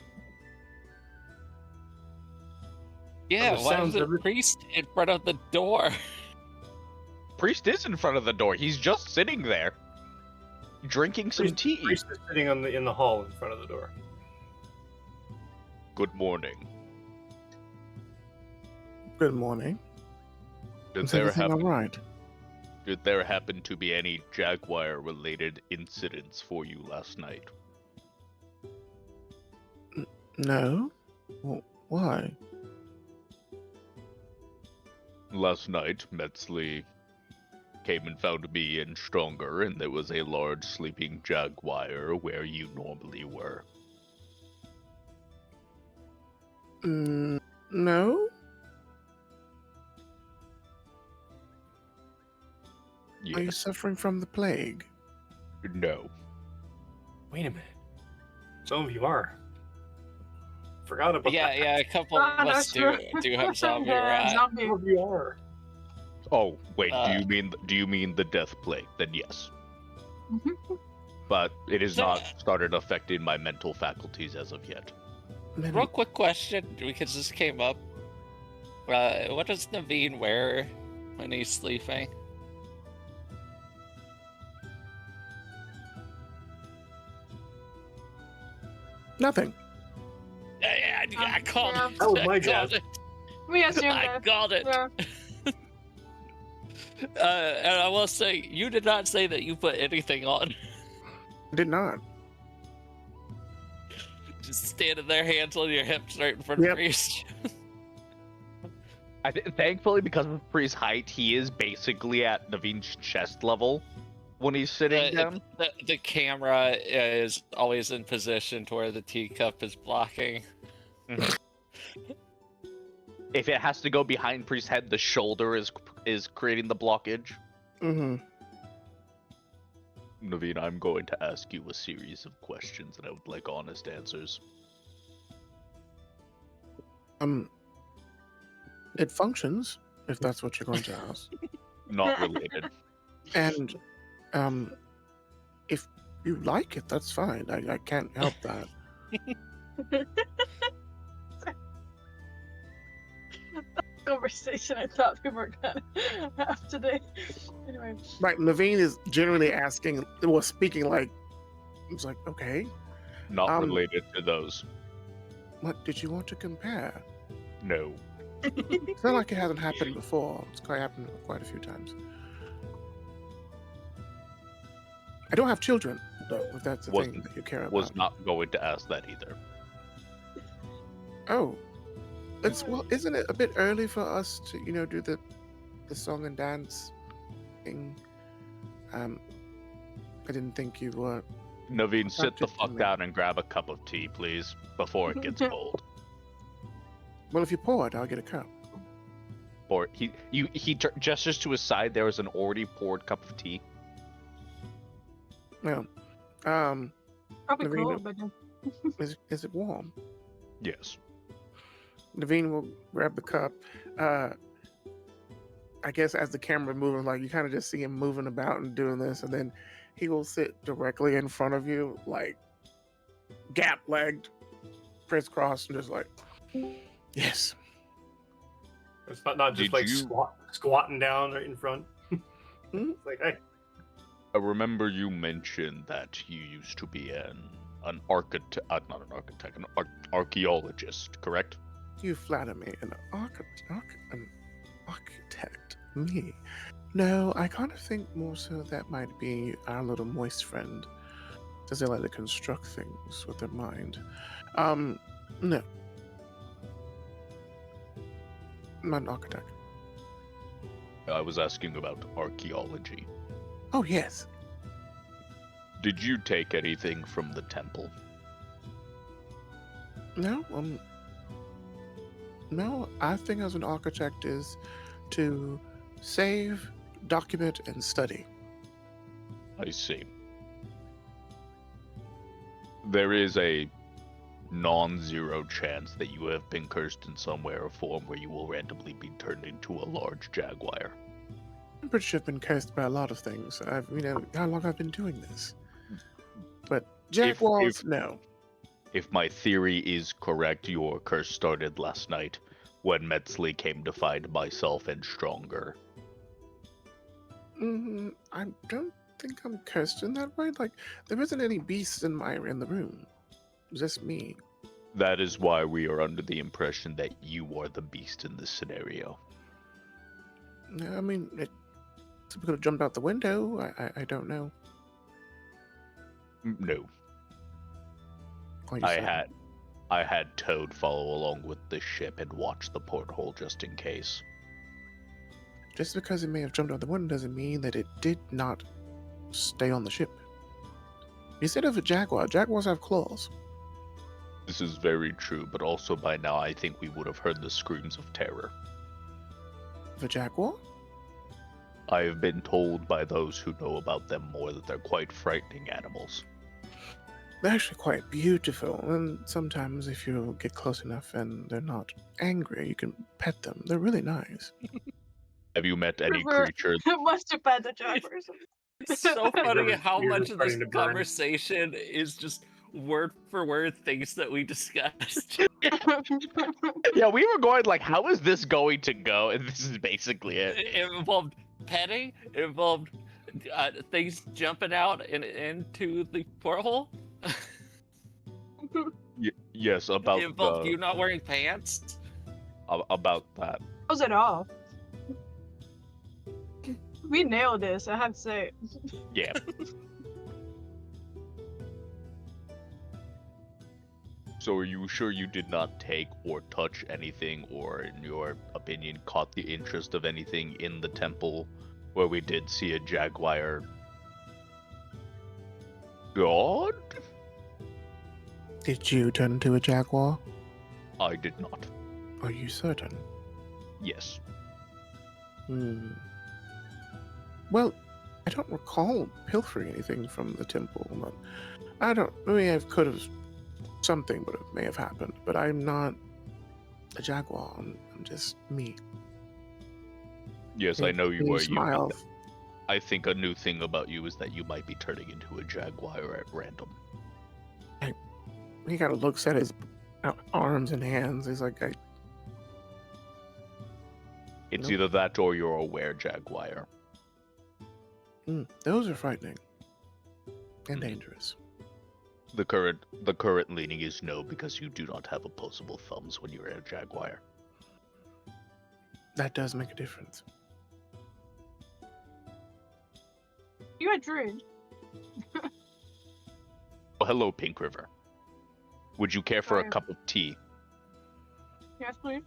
Yeah, the why is sounds the of it- priest in front of the door? Priest is in front of the door. He's just sitting there, drinking some tea. Priest is sitting in the hall in front of the door. Good morning. Good morning. Did Is there everything all happen? right? Did there happen to be any Jaguar-related incidents for you last night? No. Why? Last night, Metzley came and found me and Stronger, and there was a large sleeping Jaguar where you normally were. No. Are you Yes. suffering from the plague? No. Wait a minute. Some of you are. Forgot about Yeah, that. yeah. A couple of no, us sure. do have zombie Yeah, rot. zombie. Some of you are. Oh, wait. Uh, do you mean the death plague? Then yes. Mhm. But it has not started affecting my mental faculties as of yet. Maybe- Real quick question, because this came up. What does Naveen wear when he's sleeping? Nothing. I called Yeah. it. That was my I guess. called it. We assume I that. called it. Yeah. And I will say, you did not say that you put anything on. Did not. Just standing there, hands on your hips, right in front of Yep. the priest. Thankfully, because of Priest's height, he is basically at Naveen's chest level when he's sitting down. The camera is always in position to where the teacup is blocking. If it has to go behind Priest's head, the shoulder is creating the blockage. Mm-hmm. Naveen, I'm going to ask you a series of questions, and I would like honest answers. It functions, if that's what you're going to ask. Not related. And if you like it, that's fine. I can't help that. Conversation I thought we were gonna have today. Anyway. Right, Naveen is generally asking, well, speaking like, it's like, okay, Not related to those. what did you want to compare? No. It's not like it hasn't happened before. It's quite happened quite a few times. I don't have children, though, if that's the thing that you care about. Was not going to ask that either. Oh. Well, isn't it a bit early for us to, do the song and dance thing? I didn't think you were. Naveen, sit the Attracted to fuck me. down and grab a cup of tea, please, before it gets cold. Well, if you pour it, I'll get a cup. Or he gestures to his side. There is an already poured cup of tea. Well, Probably Narina- cool, but is it warm? Yes. Naveen will grab the cup. I guess as the camera moving, like you kind of just see him moving about and doing this, and then he will sit directly in front of you, like gap-legged, crisscross, and just like, yes. It's not just Did like you- squatting down right in front. Hmm? It's like, hey, I remember you mentioned that you used to be an architect, not an architect, an archaeologist, correct? You flatter me. An architect? Me? No, I kind of think more so that might be our little moist friend. Does they like to construct things with their mind? No. I'm not an architect. I was asking about archaeology. Oh, yes. Did you take anything from the temple? No, no, I think as an architect is to save, document, and study. I see. There is a non-zero chance that you have been cursed in some way or form where you will randomly be turned into a large jaguar. I'm pretty sure I've been cursed by a lot of things. How long I've been doing this. But jaguars, no. If my theory is correct, your curse started last night when Metzley came to find myself and Stronger. I don't think I'm cursed in that way. Like, there isn't any beasts in the room. It's just me. That is why we are under the impression that you are the beast in this scenario. I mean, it could have jumped out the window. I don't know. No. Why you say that? I had Toad follow along with the ship and watch the porthole just in case. Just because it may have jumped out the window doesn't mean that it did not stay on the ship. You said of a jaguar. Jaguars have claws. This is very true, but also by now I think we would have heard the screams of terror. Of a jaguar? I have been told by those who know about them more that they're quite frightening animals. They're actually quite beautiful, and sometimes if you get close enough and they're not angry, you can pet them. They're really nice. Have you met any We're- creature? must have had the jaguars. It's so funny Your how ears much are of this starting to burn. conversation is just word for word things that we discussed. Yeah, we were going like, how is this going to go? And this is basically it. It involved petting. It involved things jumping out into the porthole. Yes, about It involved the, you not wearing pants. about that. Was it all? We nailed this, I have to say. Yeah. So are you sure you did not take or touch anything, or in your opinion caught the interest of anything in the temple where we did see a jaguar god? Did you turn into a jaguar? I did not. Are you certain? Yes. Well, I don't recall pilfering anything from the temple. But I don't. Maybe I could have something, but it may have happened. But I'm not. a jaguar. I'm just me. Yes, I know you are you. Smile. I think a new thing about you is that you might be turning into a jaguar at random. He kind of looks at his arms and hands. He's like, It's Nope. either that or you're a were-jaguar. those are frightening and Mhm. dangerous. The current leaning is no, because you do not have opposable thumbs when you're a jaguar. That does make a difference. You're a druid. Oh, hello, Pink River. Would you care for a Sorry. cup of tea? Yes, please.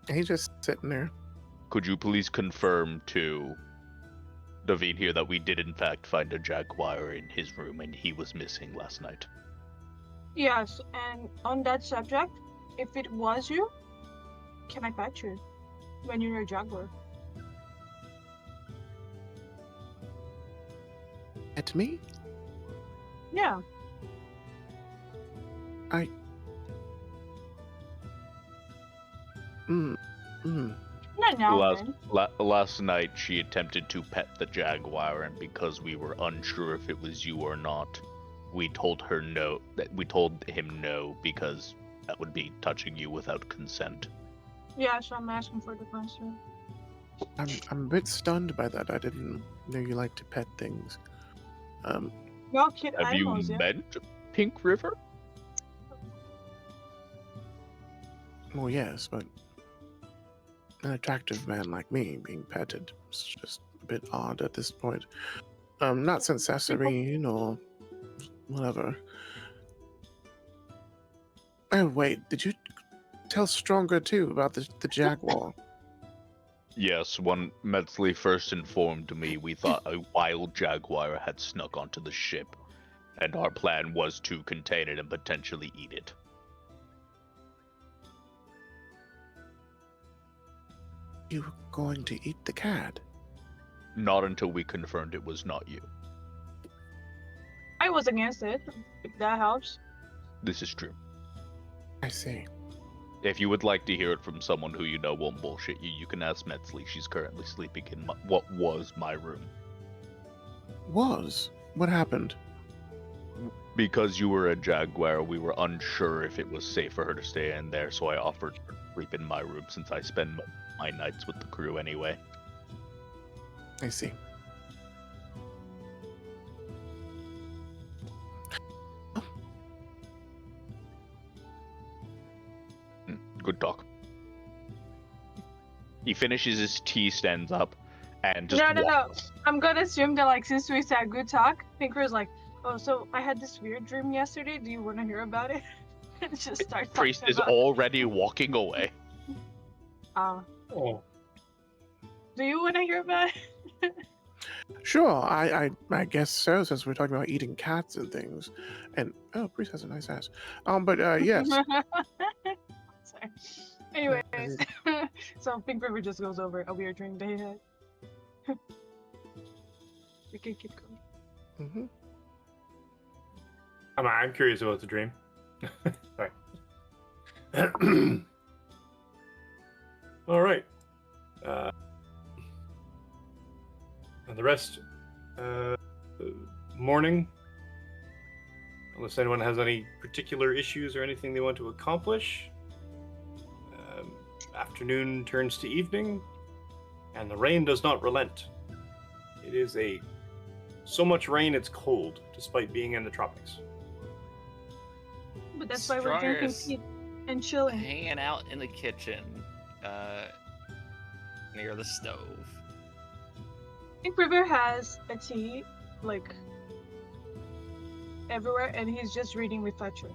And he's just sitting there. Could you please confirm to David here that we did in fact find a jaguar in his room and he was missing last night? Yes, and on that subject, if it was you, can I pet you when you're a jaguar? At me? Yeah. Not now. Last night she attempted to pet the jaguar, and because we were unsure if it was you or not, we told her no. We told him no because that would be touching you without consent. Yeah, so I'm asking for the consent. I'm a bit stunned by that. I didn't know you like to pet things. Y'all kid Have you animals, yeah? met Pink River? Well, yes, but an attractive man like me being petted is just a bit odd at this point. Not since Cesarine or whatever. Oh, wait, did you tell Stronger too about the jaguar? Yes, when Metzley first informed me, we thought a wild jaguar had snuck onto the ship, and our plan was to contain it and potentially eat it. You were going to eat the cat? Not until we confirmed it was not you. I was against it, if that helps. This is true. I see. If you would like to hear it from someone who you know won't bullshit you, you can ask Metzley. She's currently sleeping in what was my room. Was? What happened? Because you were a jaguar, we were unsure if it was safe for her to stay in there, so I offered her to sleep in my room since I spend my nights with the crew anyway. I see. Good talk. He finishes his tea, stands up, and just No. walks. I'm gonna assume that, like, since we said good talk, Pinker's like, oh, so I had this weird dream yesterday. Do you want to hear about it? And just start Priest talking is about already walking away. Oh, Do you want to hear about it? Sure, I guess so, since we're talking about eating cats and things. And, oh, Priest has a nice ass. But, yes. Sorry. Anyways, so Pink River just goes over a weird dream they had. We can keep going. I'm curious about the dream. Sorry. All right. And the rest, morning. Unless anyone has any particular issues or anything they want to accomplish. Afternoon turns to evening, and the rain does not relent. It is so much rain it's cold, despite being in the tropics. But that's why we're drinking Strawberries. tea and chilling. Hanging out in the kitchen, near the stove. Pink River has a tea, like, everywhere, and he's just reading with Fletcher.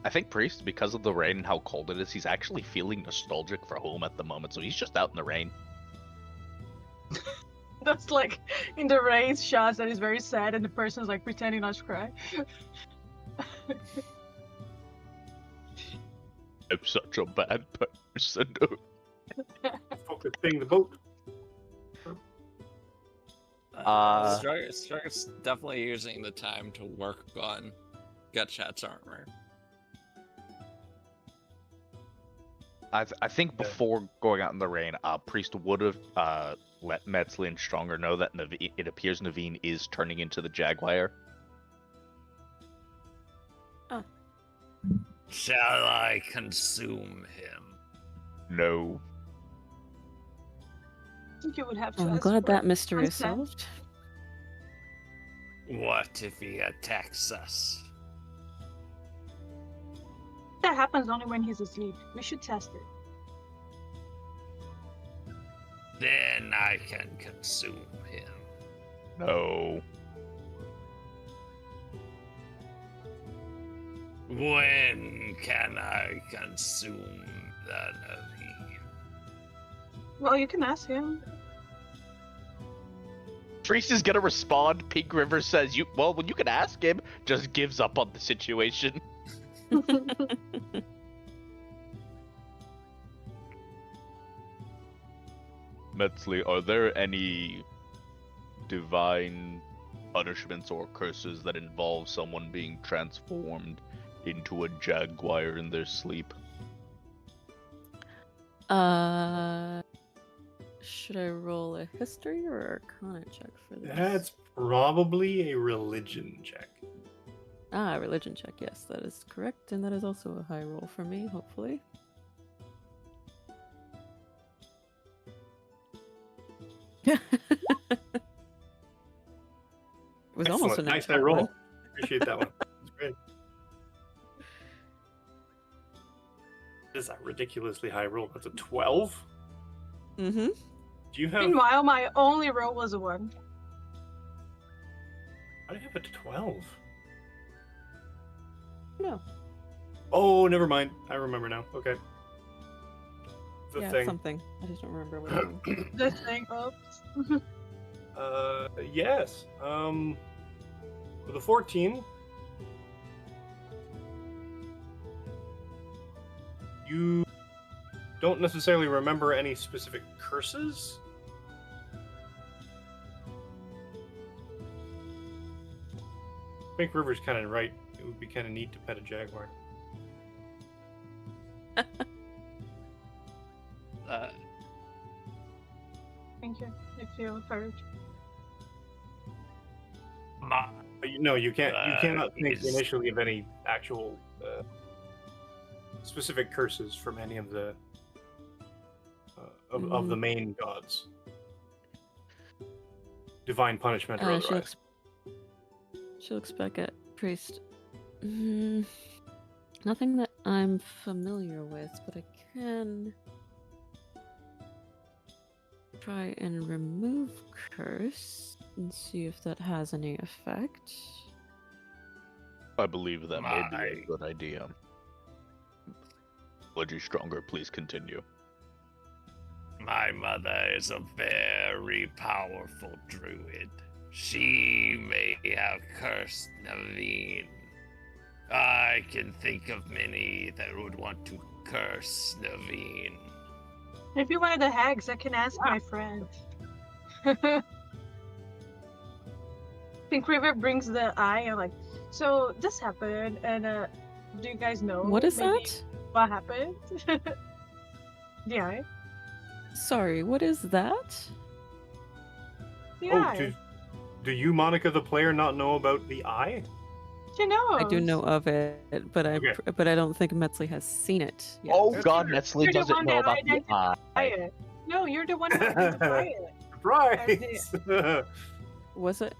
I think Priest, because of the rain and how cold it is, he's actually feeling nostalgic for home at the moment, so he's just out in the rain. That's like in the rain shots that is very sad, and the person's like pretending not to cry. I'm such a bad person. Focusing the boat. Striker's definitely using the time to work on Gutchat's armor. I think before going out in the rain, Priest would have let Metzley and Stronger know that it appears Naveen is turning into the Jaguar. Shall I consume him? No. I think you would have to. I'm ask glad for that mystery is consent. solved. What if he attacks us? That happens only when he's asleep. We should test it. Then I can consume him. No. When can I consume the Naveen? Well, you can ask him. Priest is gonna respond. Pink River says, well, when you can ask him, just gives up on the situation. Metzley, are there any divine punishments or curses that involve someone being transformed into a jaguar in their sleep? Should I roll a history or arcana check for this? That's probably a religion check. Religion check. Yes, that is correct, and that is also a high roll for me. Hopefully. It was almost a Excellent. Nice high natural roll. one. Appreciate that one. That's great. This is a ridiculously high roll. That's a 12. Mm-hmm. Do you have? Meanwhile, my only roll was a 1. Why do you have a 12? No. Oh, never mind. I remember now. Okay. The Yeah, thing. something. I just don't remember what it was. The thing. Oops. Yes. With a 14, you don't necessarily remember any specific curses. Pink River's kind of right. It would be kind of neat to pet a jaguar. Thank you. I feel encouraged. But you can't. You cannot think is- initially of any actual specific curses from any of the of the main gods. Divine punishment or otherwise. She looks back at Priest. Nothing that I'm familiar with, but I can try and remove curse and see if that has any effect. I believe that may be My- a good idea. Would Stronger, please continue. My mother is a very powerful druid. She may have cursed Naveen. I can think of many that would want to curse Naveen. If you wanted the hags, I can ask my friend. Pink River brings the eye and like, so this happened, and do you guys know What is maybe that? what happened? The eye. Sorry, what is that? The Oh, eye. do you, Monica the player, not know about the eye? She knows. I do know of it, but Okay. I don't think Metzley has seen it yet. Oh That's God, fair. Metzley You're the doesn't one know that about the identified eye. it. No, you're the one who identified it. Surprise! Was it?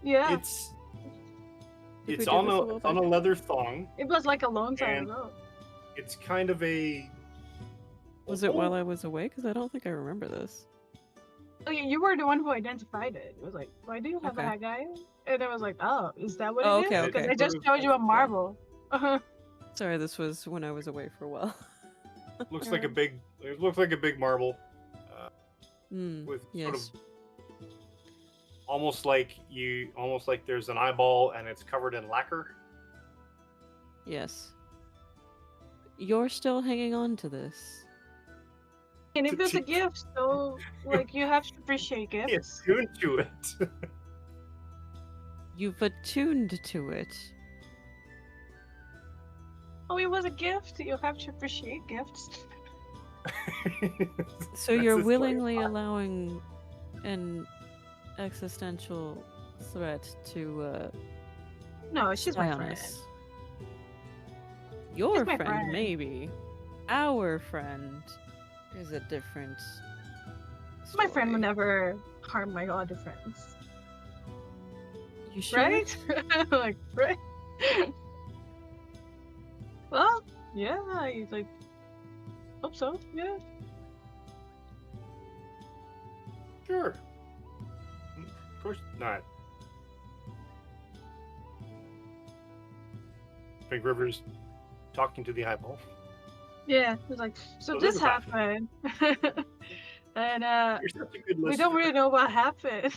Yeah, It's Did we it's do on this a a little on a bit? leather thong. it was like a long time And- ago. It's kind of a. Was it while I was away? Because I don't think I remember this. Oh, yeah, you were the one who identified it. It was like, why do you have Okay. a hag eye? And I was like, oh, is that what Oh, it is? okay, Because okay. I just showed you a marble. Sorry, this was when I was away for a while. Looks like a big. It looks like a big marble, with sort Yes. of almost like there's an eyeball and it's covered in lacquer. Yes. You're still hanging on to this. And if it's a gift, so like you have to appreciate He gifts. attuned to it. You've attuned to it. Oh, it was a gift. You have to appreciate gifts. So That's you're his willingly allowing an existential threat to No, she's spy my on friend. us. Your my friend, friend. maybe. Our friend is a different. My friend would story. never harm my other friends. You sure? Right? Like, right? Well, yeah, I like hope so, yeah. Sure. Of course not. Frank Rivers talking to the eyeball. Yeah, it's like, so So this this happened. And You're such a good we listener. don't really know what happened.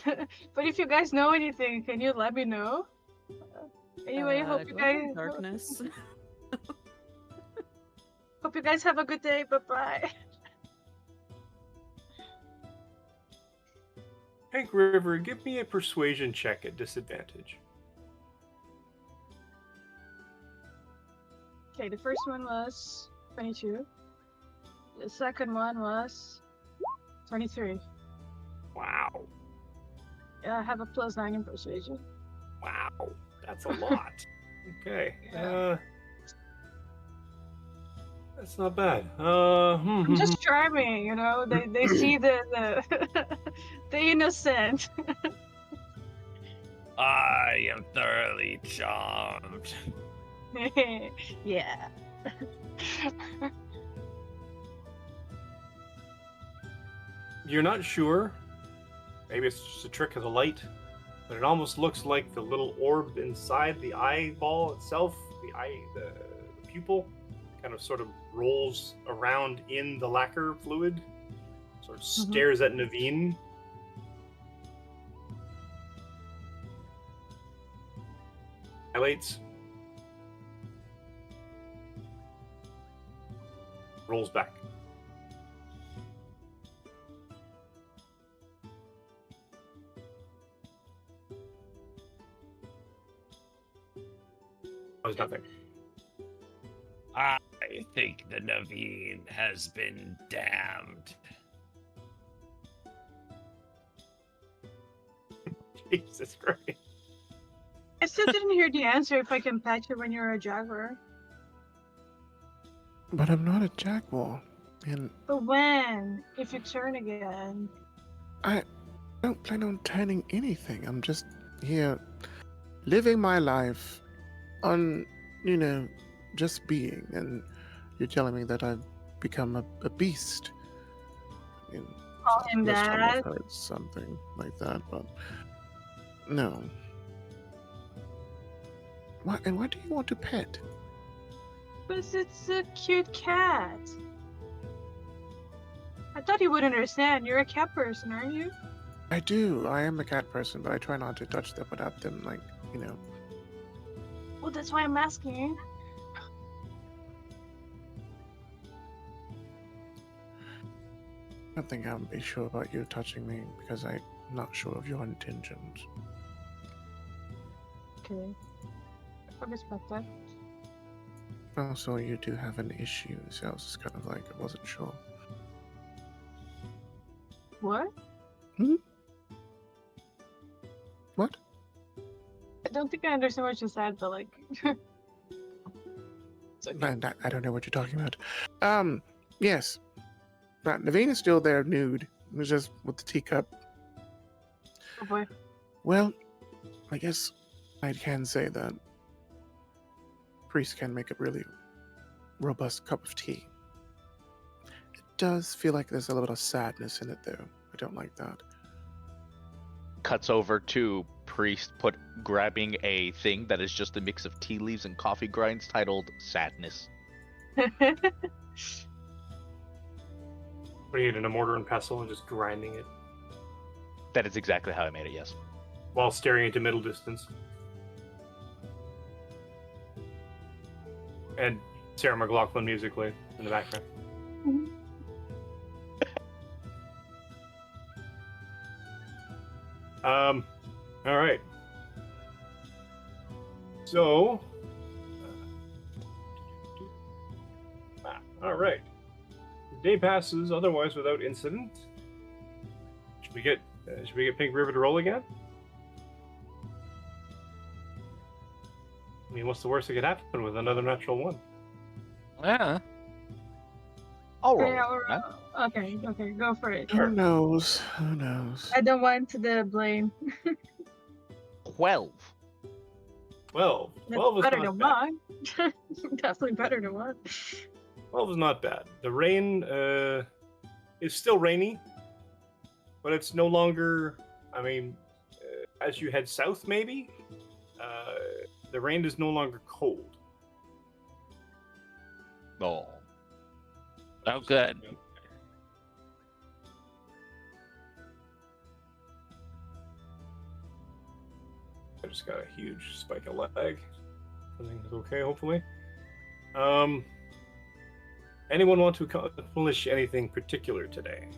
But if you guys know anything, can you let me know? Anyway, hope you Go ahead, guys darkness. hope you guys have a good day. Bye bye. Hank River, give me a persuasion check at disadvantage. Okay, the first one was 22. The second one was 23. Wow. Yeah, I have a +9 in persuasion. Wow. That's a lot. Okay. Yeah. That's not bad. I'm just charming, you know. They see the the innocent. I am thoroughly charmed. Yeah. You're not sure. Maybe it's just a trick of the light, but it almost looks like the little orb inside the eyeball itself, the pupil, kind of sort of rolls around in the lacquer fluid, sort of stares at Naveen. Highlights. Rolls back. Oh, there's nothing. I think the Naveen has been damned. Jesus Christ. I still didn't hear the answer if I can pet you when you're a jaguar. But I'm not a jaguar, and But when? If you turn again. I don't plan on turning anything. I'm just here living my life on, just being. And you're telling me that I've become a beast. I mean, Call him first time I've that. heard something like that, but no. Why? And why do you want to pet? Because it's a cute cat. I thought you would understand. You're a cat person, aren't you? I do. I am a cat person, but I try not to touch them without them, Well, that's why I'm asking. I don't think I'll be sure about you touching me because I'm not sure of your intentions. Okay. I respect that. Also, you do have an issue, so I was just kind of like, I wasn't sure. What? What? I don't think I understand what you said, but like. It's okay. I don't know what you're talking about. Yes. But Naveen is still there nude. It was just with the teacup. Oh boy. Well, I guess I can say that priest can make a really robust cup of tea. It does feel like there's a little bit of sadness in it, though. I don't like that. Cuts over to priest grabbing a thing that is just a mix of tea leaves and coffee grinds titled Sadness. Putting it in a mortar and pestle and just grinding it That is exactly how I made it, yes. while staring into middle distance. And Sarah McLachlan musically in the background. All right. So, all right. The day passes otherwise without incident. Should we get Pink River to roll again? I mean, what's the worst that could happen with another natural one? Yeah. I'll roll. Yeah, it, man. okay, go for it. Who knows? Who knows? I don't want the blame. 12. 12. That's 12 is better not than bad. one. Definitely better than one. 12 is not bad. The rain is still rainy, but it's no longer. I mean, as you head south, maybe the rain is no longer cold. Oh. Oh, good. I just got a huge spike of lag. Everything's okay, hopefully. Anyone want to accomplish anything particular today?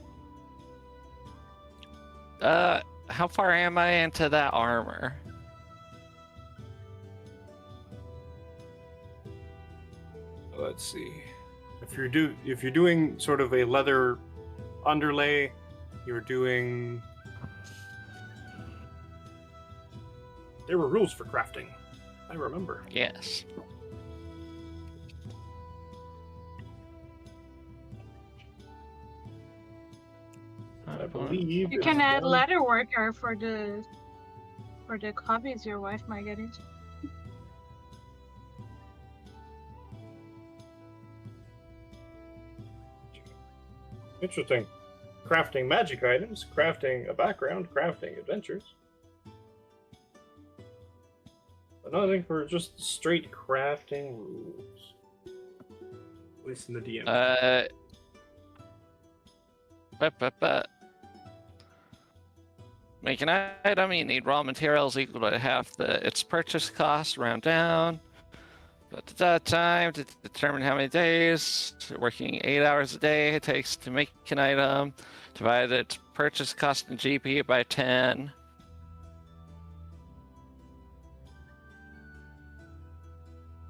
How far am I into that armor? Let's see. If you're doing sort of a leather underlay, you're doing. There were rules for crafting. I remember. Yes. I believe You it's can add one- leather worker for the hobbies your wife might get into. Interesting. Crafting magic items, crafting a background, crafting adventures. But nothing for just straight crafting rules. At least in the DM. Make an item, you need raw materials equal to half its purchase cost, round down. But at that time, to determine how many days, working 8 hours a day it takes to make an item, divide its purchase cost in GP by 10.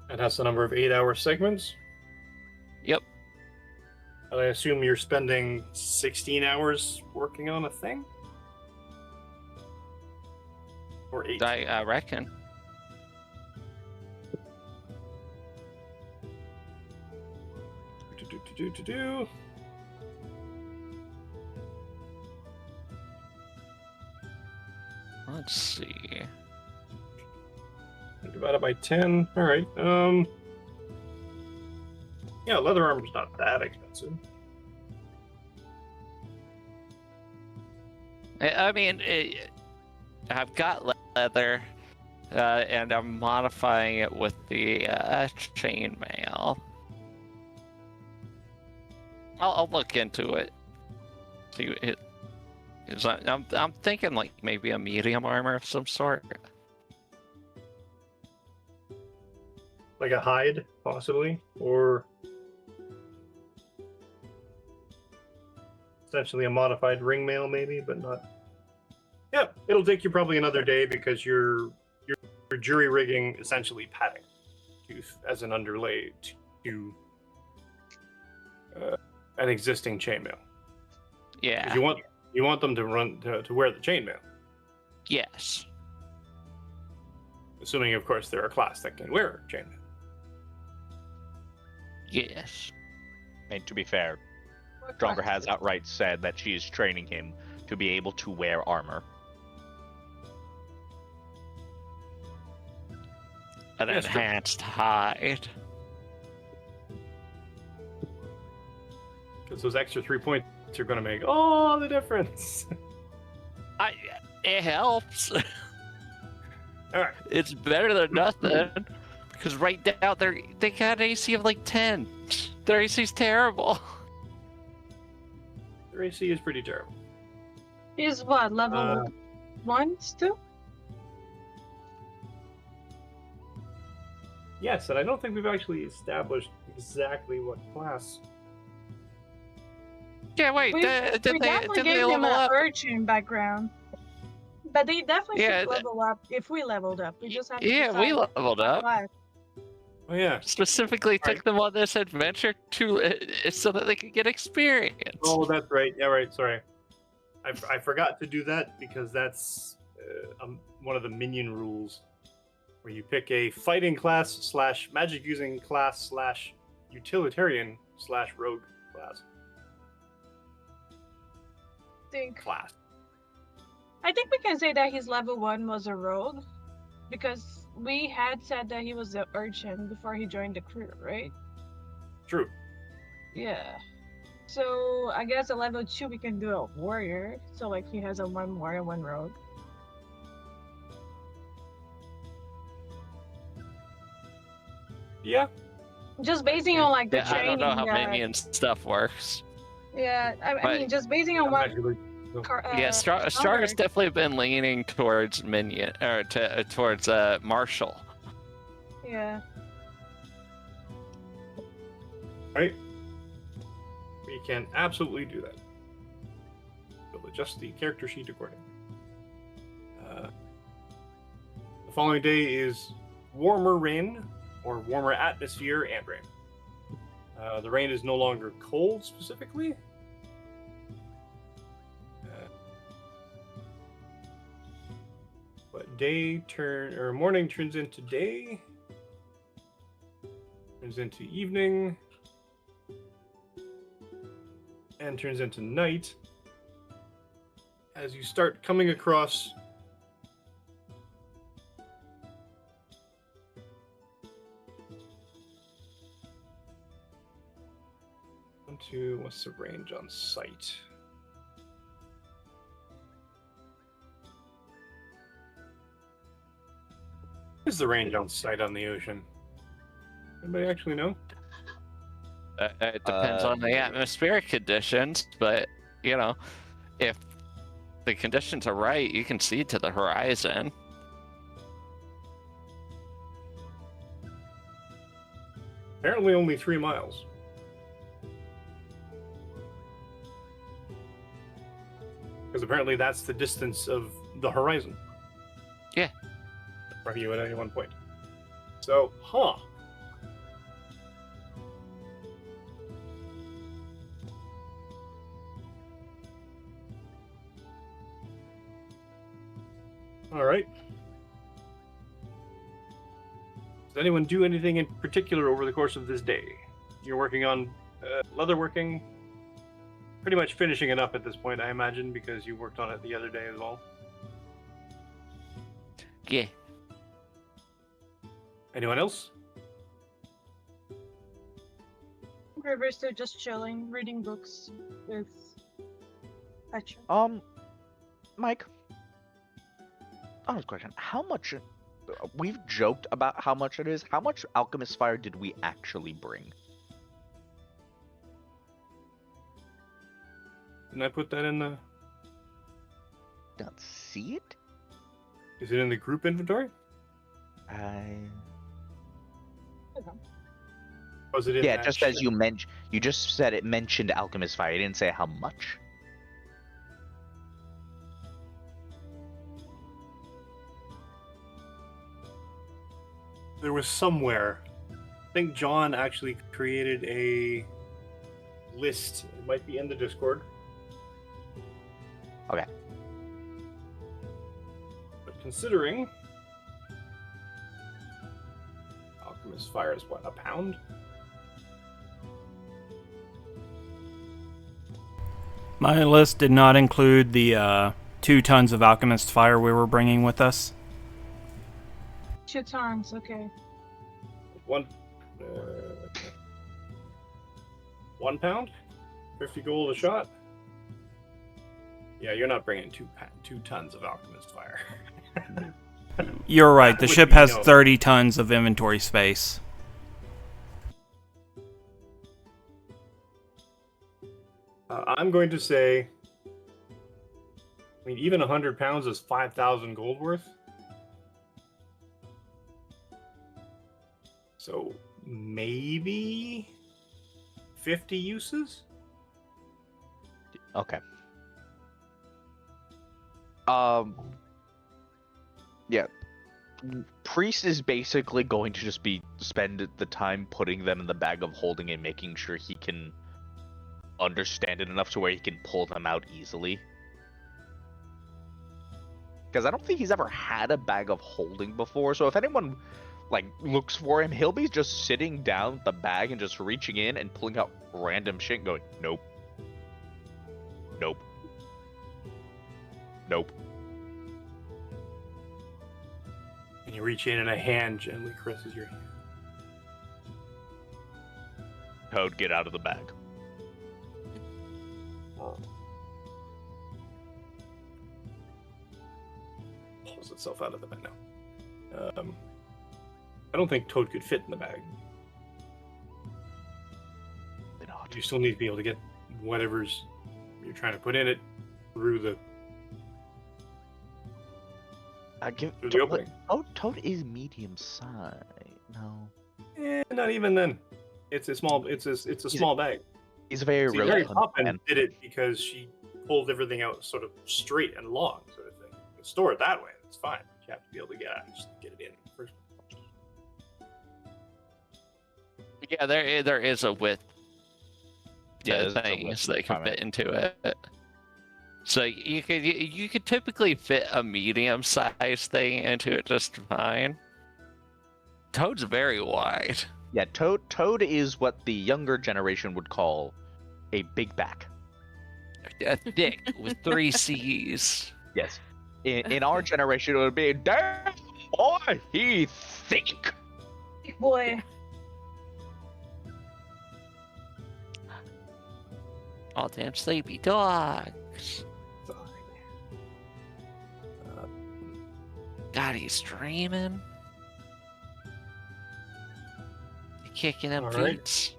It has a number of 8-hour segments. Yep. And I assume you're spending 16 hours working on a thing? Or 8? I reckon. Do. Let's see. Divided by 10. Alright. Yeah, leather armor's not that expensive. I mean, I've got leather, and I'm modifying it with the chainmail. I'll look into it. See, I'm thinking like maybe a medium armor of some sort. Like a hide, possibly? Or essentially a modified ringmail, maybe, but not. Yeah, it'll take you probably another day because you're jury rigging essentially padding as an underlay to an existing chainmail. Yeah. You want them to run to wear the chainmail, Yes. assuming of course they're a class that can wear chainmail. Yes. And to be fair, Stronger has outright said that she is training him to be able to wear armor. An Yes, sure. enhanced hide. Because those extra 3 points are going to make all the difference. It helps. All right. It's better than nothing. Because right now they got an AC of like 10. Their AC's terrible. Their AC is pretty terrible. He's what, level 1 still? Yes, and I don't think we've actually established exactly what class. Yeah, wait. We Did definitely they gave him level an up? urchin background. But they definitely Yeah, should level up if we leveled up. We just have to Yeah, we decide leveled up. why. Oh yeah. Specifically Right. took them on this adventure to so that they could get experience. Oh, that's right. Yeah, right. Sorry, I forgot to do that because that's one of the minion rules, where you pick a fighting class / magic using class / utilitarian / rogue class. I think we can say that his level 1 was a rogue, because we had said that he was an urchin before he joined the crew, right? True. Yeah. So I guess a level 2 we can do a warrior. So like he has a 1 warrior, 1 rogue. Yeah. Just basing on like the Yeah, I training. don't know how minion stuff works. Yeah, I But- mean just basing on what. Yeah, Strongest definitely been leaning towards minion or towards Marshall. Yeah. Right. We can absolutely do that. We'll adjust the character sheet accordingly. The following day is warmer rain, or warmer atmosphere and rain. The rain is no longer cold specifically. But morning turns into day, turns into evening, and turns into night. As you start coming across what's the range on sight? What is the range on sight on the ocean? Anybody actually know? It depends on the atmospheric conditions, but you know, if the conditions are right, you can see to the horizon. Apparently only 3 miles. Because apparently that's the distance of the horizon. Yeah. From you at any one point. So, Alright. Does anyone do anything in particular over the course of this day? You're working on leatherworking. Pretty much finishing it up at this point, I imagine, because you worked on it the other day as well. Yeah. Anyone else? River's still just chilling, reading books with Petra. Mike. Honest question: how much? We've joked about how much it is. How much alchemist fire did we actually bring? Didn't I put that in the... Don't see it. Is it in the group inventory? Was it in Yeah, that just ship? as you mentioned. You just said it mentioned alchemist fire. You didn't say how much. There was somewhere. I think John actually created a list. It might be in the Discord. Okay. But considering alchemist fire is what, a pound? My list did not include the 2 tons of alchemist fire we were bringing with us. 2 tons, okay. 1 pound? 50 gold a shot? Yeah, you're not bringing 2 tons of alchemist fire. You're right, the Would ship be has no. 30 tons of inventory space. I'm going to say, I mean, even 100 pounds is 5,000 gold worth. So maybe 50 uses? Okay. Yeah. Priest is basically going to just spend the time putting them in the bag of holding and making sure he can understand it enough to where he can pull them out easily. Because I don't think he's ever had a bag of holding before, so if anyone looks for him, he'll be just sitting down with the bag and just reaching in and pulling out random shit and going, nope. Nope. Nope. And you reach in and a hand gently caresses your hand. Toad, get out of the bag. Pulls itself out of the bag now. I don't think Toad could fit in the bag. You still need to be able to get whatever's you're trying to put in it through the through the opening. Toad is medium size. No. Not even then. It's a small. It's a small bag. He's a very Mary reluctant Poppins man. did it because she pulled everything out sort of straight and long, sort of thing. You can store it that way. It's fine. But you have to be able to just get it in first. Yeah, there is a width. Yeah, Yeah, things that can fit into it. So you could typically fit a medium-sized thing into it just fine. Toad's very wide. Yeah, Toad is what the younger generation would call a big back. Thick with 3 C's. Yes. In our generation, it would be, damn boy, he thick. Boy. All damn sleepy dogs. God, he's streaming. Kicking them All right. feet.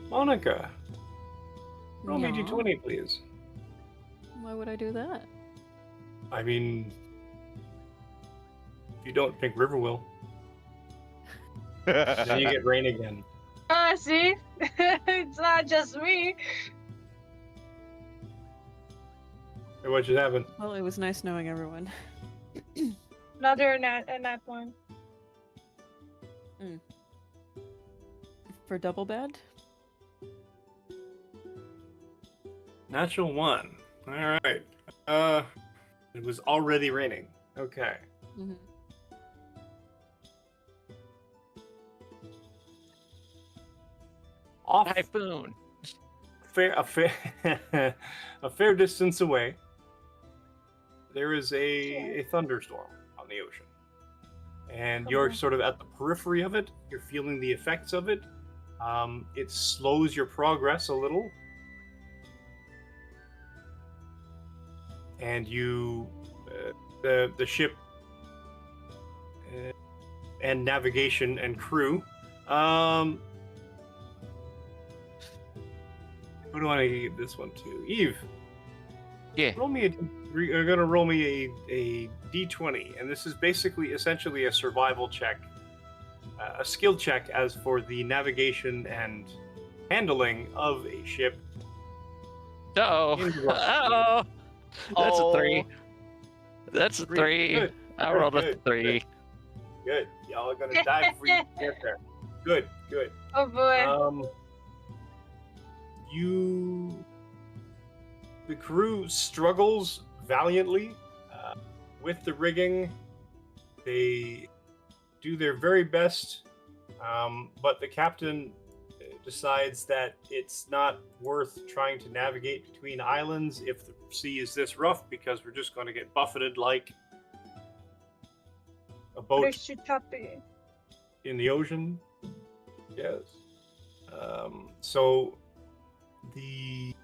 Monica, roll me Yeah. d20, please. Why would I do that? I mean, if you don't pick River will, then you get rain again. See? It's not just me. Hey, what just happened? Well, it was nice knowing everyone. Another nat one. For double bad? Natural 1. All right. It was already raining. Okay. Mm-hmm. Off Typhoon. a fair distance away, there is a thunderstorm on the ocean, and you're Okay. sort of at the periphery of it. You're feeling the effects of it. It slows your progress a little, and you the ship and navigation and crew. Who do I want to give this one to? Eve. Yeah. You're gonna roll me a d20, and this is basically essentially a survival check, a skill check as for the navigation and handling of a ship. Uh-oh. In the rough. Uh-oh. That's a 3. That's a 3. Good. I rolled a Good. 3. Good. Y'all are gonna die before you get there. Good. Good. Oh boy. The crew struggles valiantly with the rigging. They do their very best, but the captain decides that it's not worth trying to navigate between islands if the sea is this rough, because we're just going to get buffeted like a boat There's Chutapi. in the ocean. Yes. So the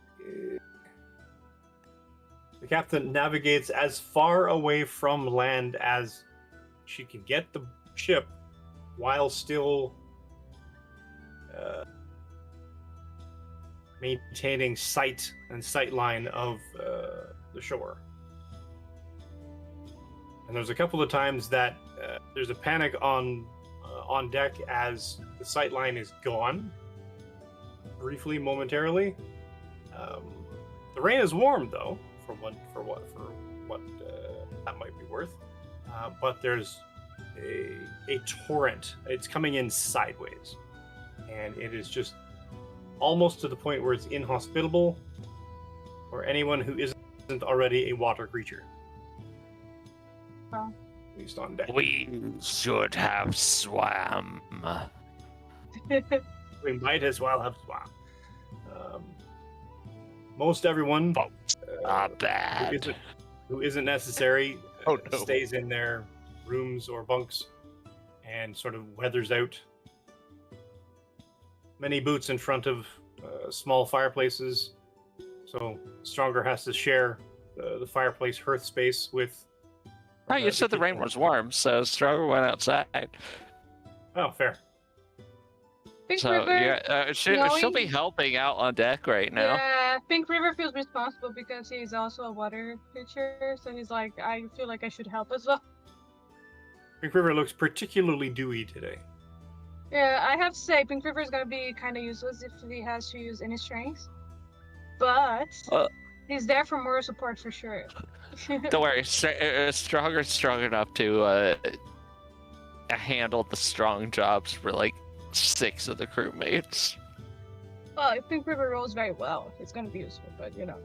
captain navigates as far away from land as she can get the ship, while still maintaining sight and sight line of the shore. And there's a couple of times that there's a panic on deck as the sight line is gone, briefly, momentarily. The rain is warm, though, for what that might be worth. But there's a torrent. It's coming in sideways, and it is just almost to the point where it's inhospitable for anyone who isn't already a water creature. Wow. At least on deck. We should have swam. We might as well have swam. Most everyone Bad. who isn't necessary Oh, no. stays in their rooms or bunks and sort of weathers out. Many boots in front of small fireplaces, so Stronger has to share the fireplace hearth space with. Oh, you said the rain was warm, so Stronger went outside. Oh, fair. Pink So River. yeah, she'll be helping out on deck right now. Yeah, Pink River feels responsible because he's also a water creature, so he's like, I feel like I should help as well. Pink River looks particularly dewy today. Yeah, I have to say, Pink River is gonna be kind of useless if he has to use any strength, but he's there for moral support for sure. Don't worry, Stronger's strong enough to handle the strong jobs for like 6 of the crewmates. Well, if Pink River rolls very well, it's gonna be useful, but you know.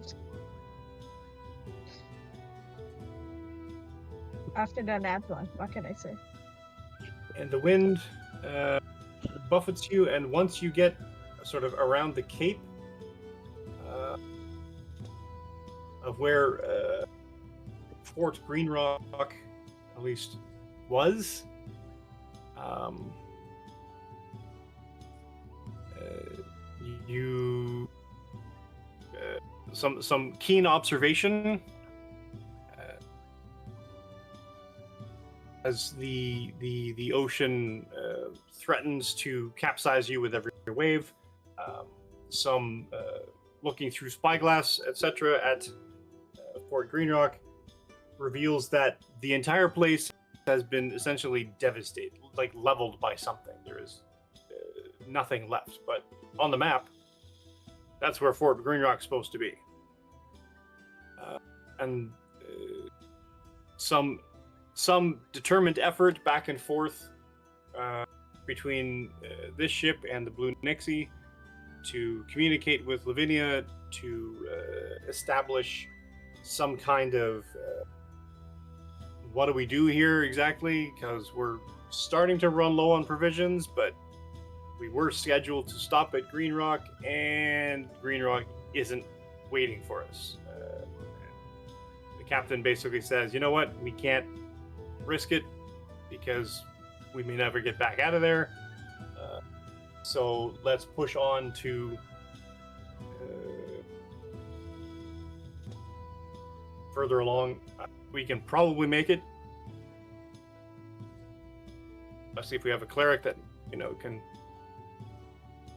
After the nat one, what can I say? And the wind buffets you, and once you get sort of around the cape of where Fort Green Rock at least was, you some keen observation as the ocean threatens to capsize you with every wave. Some looking through spyglass, etc., at Fort Green Rock reveals that the entire place has been essentially devastated, like leveled by something. There is nothing left. But on the map, that's where Fort Green Rock's supposed to be. And some determined effort back and forth between this ship and the Blue Nixie to communicate with Lavinia to establish some kind of what do we do here exactly, because we're starting to run low on provisions, but we were scheduled to stop at Green Rock, and Green Rock isn't waiting for us. The captain basically says, you know what, we can't risk it because we may never get back out of there. So let's push on to further along. We can probably make it. Let's see if we have a cleric that, you know, can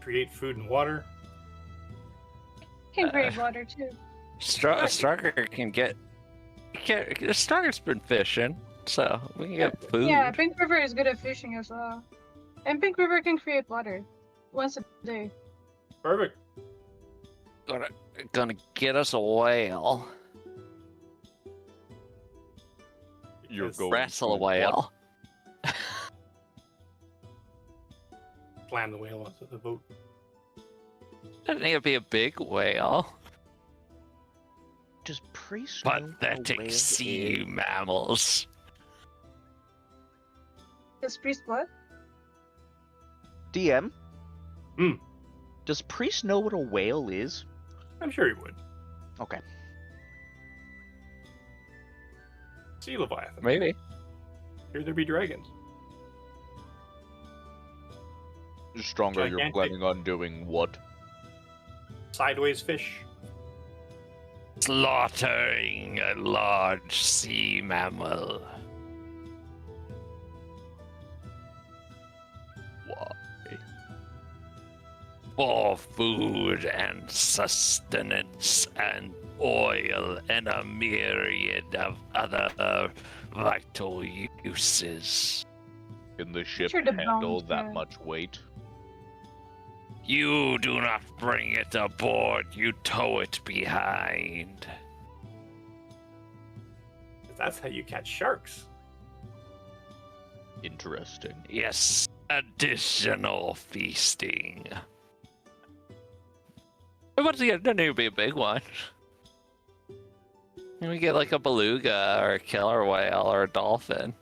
create food and water. Can create water too. Stronger can get. Stronger's been fishing, so we can get food. Yeah, Pink River is good at fishing as well. And Pink River can create water once a day. Perfect. Gonna get us a whale. You're Yes. going Wrestle a to whale. Slam the whale onto the boat. Doesn't need to be a big whale. Does priest know what a Pathetic whale sea is? mammals. Does priest what? DM? Hmm. Does priest know what a whale is? I'm sure he would. Okay. Sea Leviathan. Maybe. Here there be dragons. Stronger, you're Gigantic. planning on doing what? Sideways fish. Slaughtering a large sea mammal. Why? For food and sustenance and oil and a myriad of other vital uses. Can the ship Sure, the handle bones, that yeah. much weight? You do not bring it aboard, you tow it behind. That's how you catch sharks. Interesting. Yes, additional feasting. Once again, doesn't need to be a big one. We get like a beluga or a killer whale or a dolphin.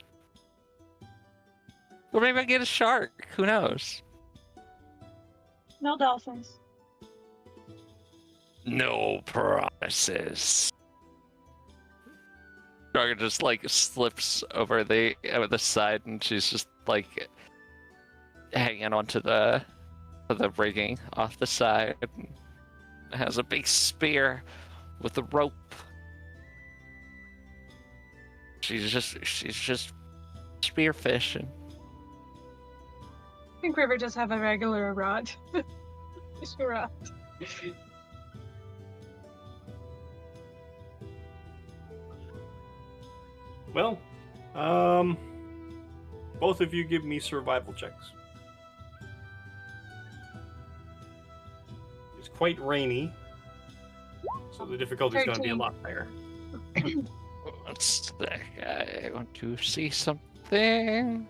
Or maybe I get a shark. Who knows? No dolphins. No promises. Dragon just like slips over the side, and she's just like hanging onto the rigging off the side. Has a big spear with a rope. She's just spear fishing. I think River just have a regular rod. Fishing rod. Well, both of you give me survival checks. It's quite rainy, so the difficulty is going to be a 13. lot higher. What's that? I want to see something.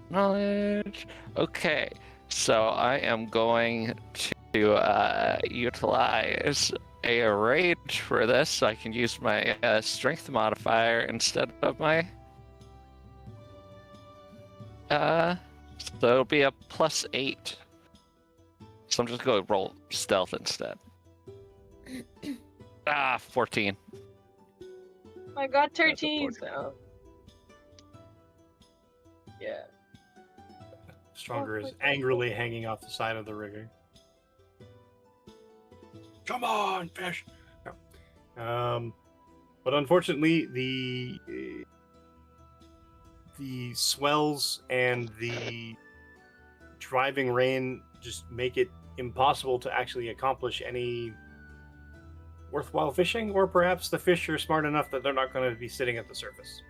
Knowledge. Okay, so I am going to utilize a rage for this, so I can use my strength modifier instead of my. So it'll be a +8. So I'm just going to roll stealth instead. 14. I got That's a 13, 14. so. Yeah. Stronger is angrily hanging off the side of the rigging. Come on, fish! No. But unfortunately, the swells and the driving rain just make it impossible to actually accomplish any worthwhile fishing, or perhaps the fish are smart enough that they're not going to be sitting at the surface.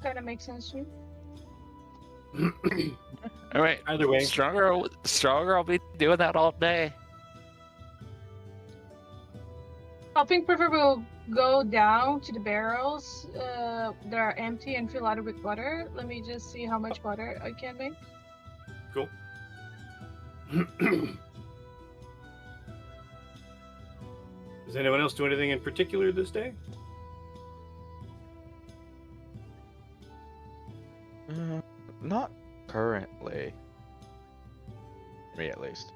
Kind of makes sense to me. All right. Either way, Stronger. I'll be doing that all day. Pink River will go down to the barrels that are empty and fill out with water. Let me just see how much water I can make. cool. Does anyone else do anything in particular this day? Not currently. Me, at least.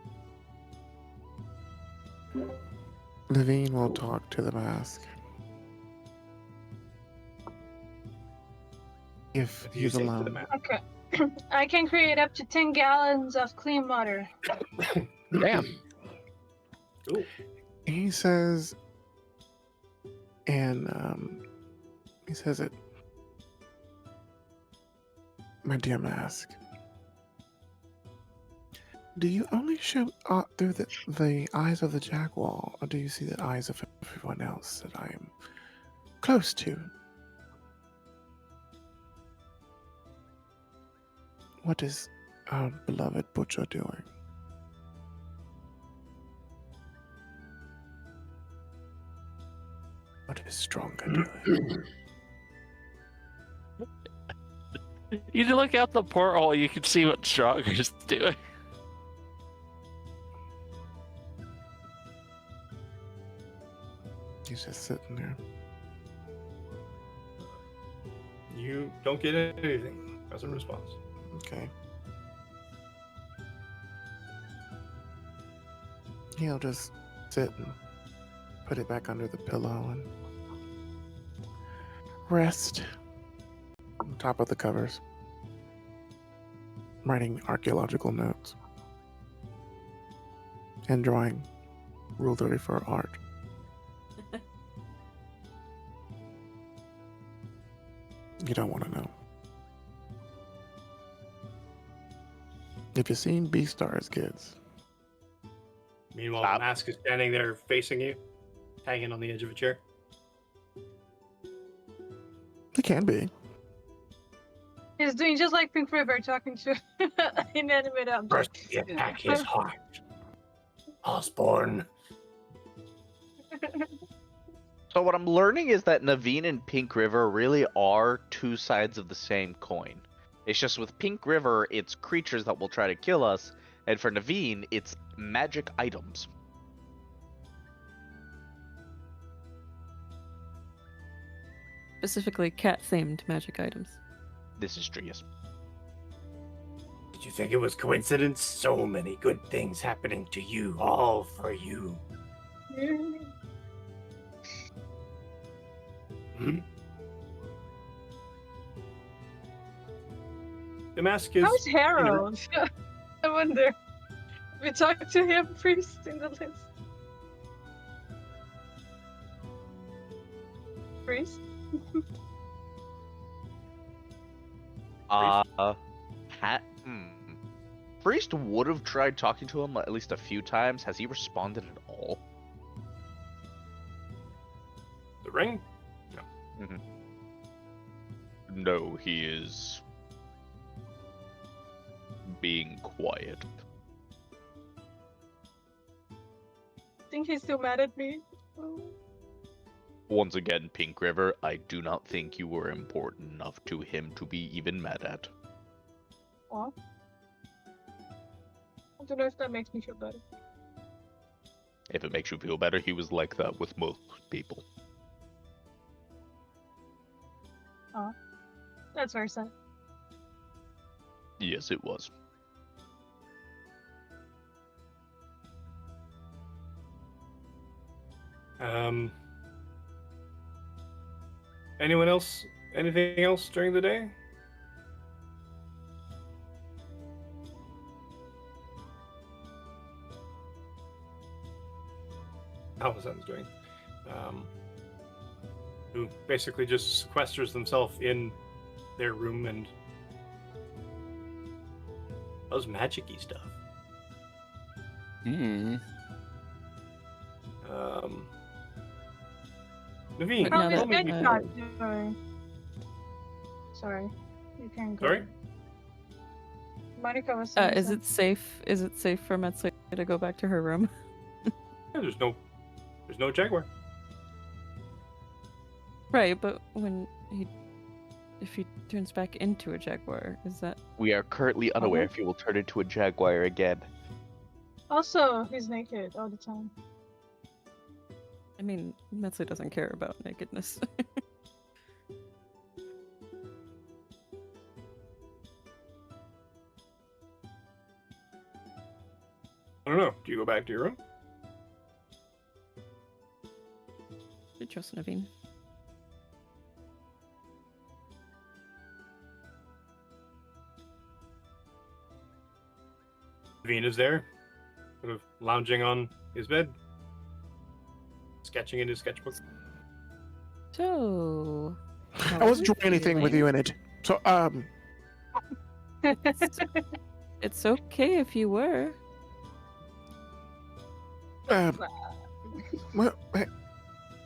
Levine will talk to the mask. If What do you he's say to the alone. man? Okay. I can create up to 10 gallons of clean water. Damn. Cool. He says, and he says it. My dear mask, do you only shoot through the eyes of the jaguar, or do you see the eyes of everyone else that I am close to? What is our beloved butcher doing? What is Stronger doing? You can look out the porthole. You can see what Stronger's doing. He's just sitting there. You don't get anything as a response. Okay. He'll just sit and put it back under the pillow and rest on top of the covers, writing archaeological notes and drawing Rule 34 art. You don't want to know. If you've seen Beastars, kids, Meanwhile, Stop. the mask is standing there facing you, hanging on the edge of a chair. it can be. He's doing just like Pink River, talking to inanimate objects. First, you attack his heart. Osborne. So what I'm learning is that Naveen and Pink River really are two sides of the same coin. It's just with Pink River, it's creatures that will try to kill us, and for Naveen, it's magic items. Specifically cat-themed magic items. This is true, yes. Did you think it was coincidence? So many good things happening to you, all for you. Hmm? The mask is. How's Harold? I wonder. We talked to him first in the list. Priest? Priest would have tried talking to him at least a few times. Has he responded at all? The ring? No, he is being quiet. Think he's still mad at me? Oh. Once again, Pink River, I do not think you were important enough to him to be even mad at. What? I don't know if that makes me feel better. If it makes you feel better, he was like that with most people. Oh. That's very sad. Yes, it was. Anyone else? Anything else during the day? Alphazan's doing. Who basically just sequesters themselves in their room and does magic-y stuff. Naveen, But now How is that we Benny know- not doing? Sorry. You can go. Sorry? Monica was saying Is it safe? Is it safe for Metzli to go back to her room? Yeah, there's no jaguar. Right, but if he turns back into a jaguar, is that? We are currently unaware if he will turn into a jaguar again. Also, he's naked all the time. I mean, Metzli doesn't care about nakedness. I don't know. Do you go back to your room? You trust Naveen. Naveen is there, sort of lounging on his bed, sketching in his sketchbook. So, I wasn't doing anything with you in it. So, it's okay if you were. Well,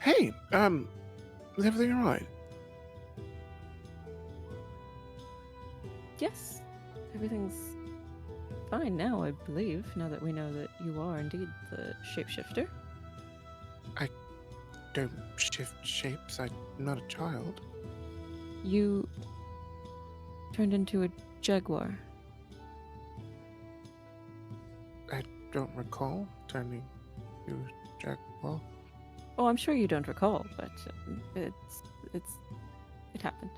hey, is everything alright? Yes, everything's fine now, I believe, now that we know that you are indeed the shapeshifter. Don't shift shapes. I'm not a child. You turned into a jaguar. I don't recall turning to a jaguar. Oh, I'm sure you don't recall, but it happened.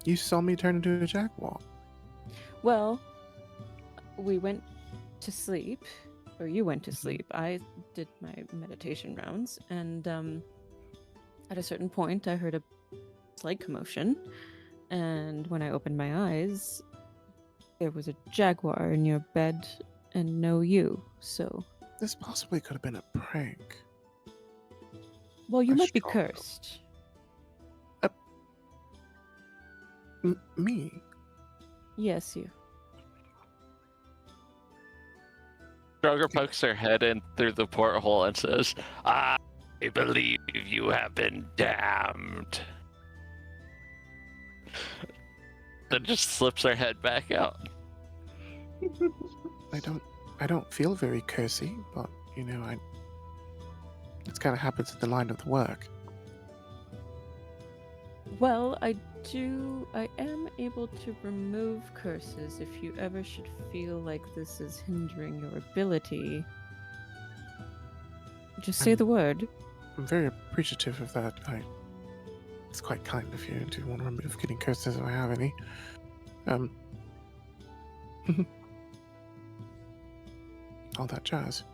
You saw me turn into a jaguar. Well, we went to sleep, or you went to sleep. I did my meditation rounds, and at a certain point, I heard a slight commotion, and when I opened my eyes, there was a jaguar in your bed, and no you. So, This possibly could have been a prank. well, you I might be sure hope. cursed. Me? Yes, you. Stronger pokes her head in through the porthole and says, I believe you have been damned. then just slips her head back out. I don't feel very cursy, but you know, It's kind of happens in the line of the work. Well, I am able to remove curses if you ever should feel like this is hindering your ability. Just say I'm- the word. I'm very appreciative of that. It's quite kind of you to want to remove getting curses if I have any. All that jazz.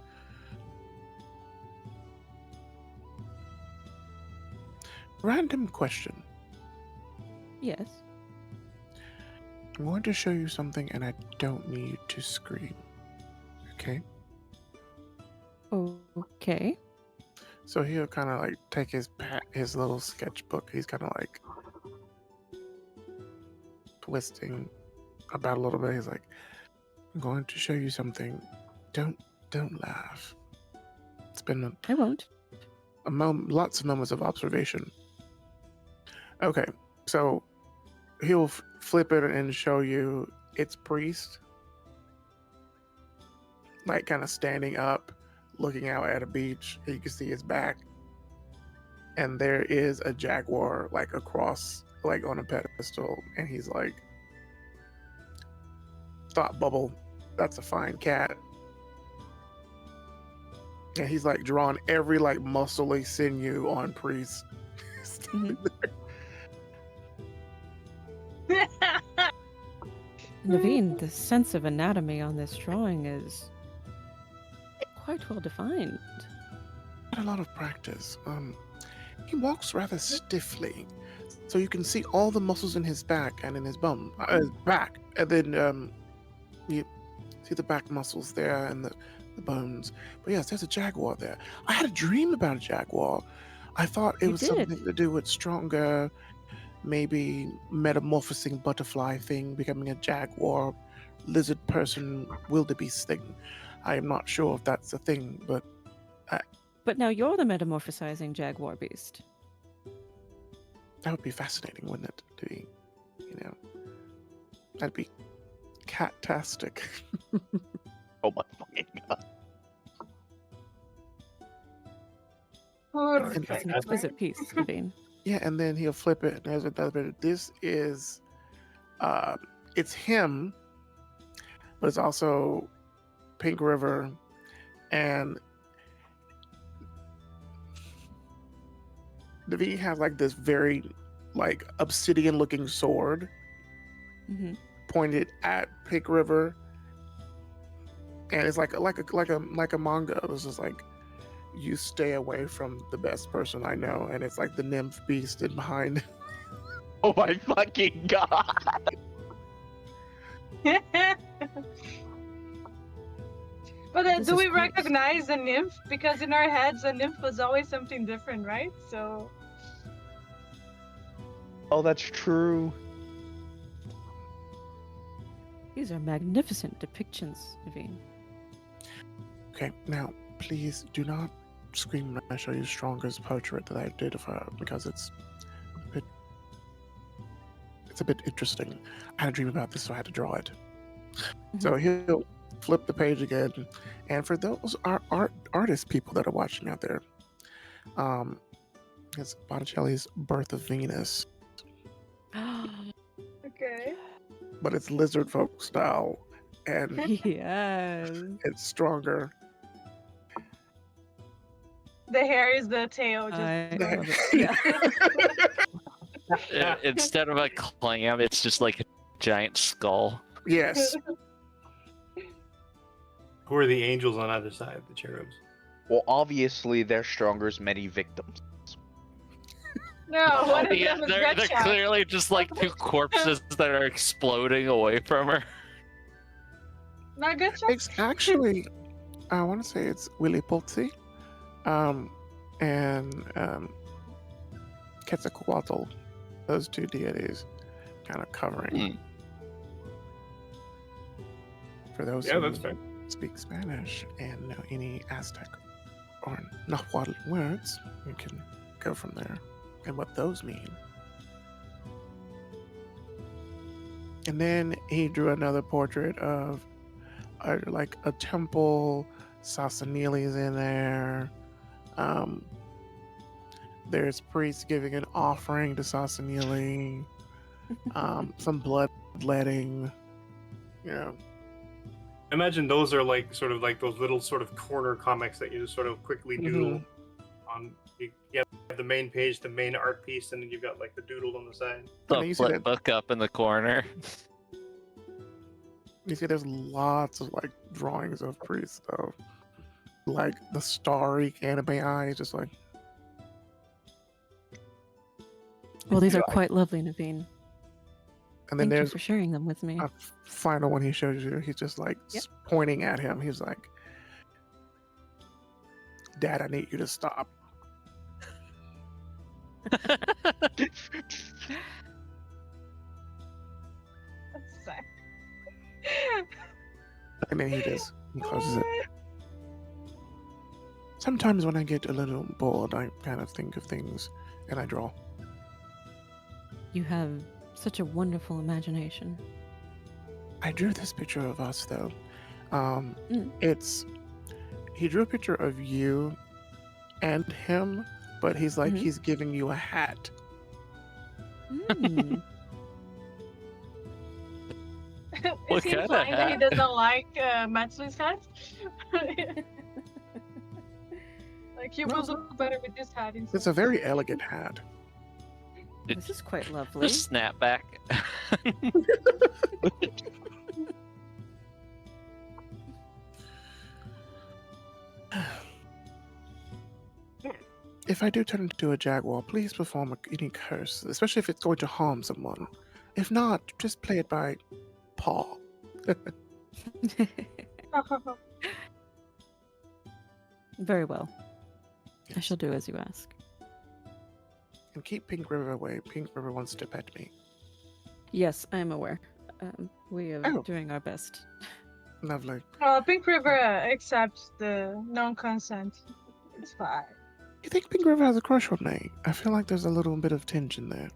Random question. Yes. I'm going to show you something and I don't need you to scream. Okay? Okay. So he'll kind of like take his little sketchbook. He's kind of like twisting about a little bit. He's like, I'm going to show you something. Don't laugh. It's been I won't. lots of moments of observation. Okay, so he'll flip it and show you its priest, like kind of standing up, looking out at a beach. You can see his back, and there is a jaguar like across, like on a pedestal, and he's like, "Thought bubble, that's a fine cat." And he's like drawing every like muscly sinew on priest. Mhm. Naveen, the sense of anatomy on this drawing is quite well defined. A lot of practice. He walks rather stiffly, so you can see all the muscles in his back and in his back, and then you see the back muscles there and the bones. But yes, there's a jaguar there. I had a dream about a jaguar. I thought it You was did? something to do with stronger, maybe metamorphosing butterfly thing, becoming a jaguar, lizard person, wildebeest thing. I am not sure if that's a thing, but But now you're the metamorphosizing jaguar beast. that would be fascinating, wouldn't it? To be, that'd be cat-tastic. Oh my fucking god. That's It's an fantastic. exquisite piece, Naveen. Yeah, and then he'll flip it, and there's another bit. This is, it's him, but it's also Pink River, and Naveen has like this very, like obsidian-looking sword Hmm. pointed at Pink River, and it's like a manga. It's just like, you stay away from the best person I know, and it's like the nymph beast in behind. Oh my fucking god. But This do is we great. recognize a nymph? Because in our heads, a nymph was always something different, right? So Oh, that's true. These are magnificent depictions, Naveen. Okay, now please do not scream when I show you Stronger's portrait that I did of her, because it's a bit interesting. I had a dream about this, so I had to draw it. So he'll flip the page again, and for those artist people that are watching out there, it's Botticelli's Birth of Venus, okay. but it's lizard folk style, and Yes. it's stronger. The hair is the tail. Just I The- love it. Yeah. Instead of a clam, it's just like a giant skull. Yes. Who are the angels on either side of the cherubs? Well, obviously, they're Stronger's many victims. no. What is Yeah, them is they're Gretchen. clearly just like two corpses that are exploding away from her. Not Gretchen? It's actually, I want to say it's Willy Polzi, and Quetzalcoatl, those two deities, kind of covering. For those Yeah, who that's fair. speak Spanish and know any Aztec or Nahuatl words, you can go from there and what those mean. And then he drew another portrait of like a temple. Sasanili's in there. Um, there's priests giving an offering to Sasanili. Some bloodletting. You know, Imagine those are like sort of like those little sort of corner comics that you just sort of quickly doodle on. You have the main page, the main art piece, and then you've got like the doodle on the side. And The you see flip that- book up in the corner. You see, there's lots of like drawings of priests though, like the starry anime eyes, just like. Well, these are quite lovely, Naveen. And then Thank you there's for sharing them with me. a final one he shows you. He's just like Yep. pointing at him. He's like, "Dad, I need you to stop." That's sad. And then he closes it. Sometimes when I get a little bored, I kind of think of things and I draw. You have such a wonderful imagination. I drew this picture of us though. Mm. He drew a picture of you and him, but he's like Mhm. he's giving you a hat. Mm. Is What he kinda implying that he hat? doesn't like Matsui's hat? Like he No, will it's look better with this hat instead. It's a very elegant hat. This is quite lovely. The snapback. If I do turn into a jaguar, please perform any curse, especially if it's going to harm someone. If not, just play it by paw. Very well. I shall do as you ask. And keep Pink River away. Pink River wants to pet me. Yes, I am aware. We are Oh. doing our best. Lovely. Pink River accepts the non-consent. It's fine. You think Pink River has a crush on me? I feel like there's a little bit of tension there.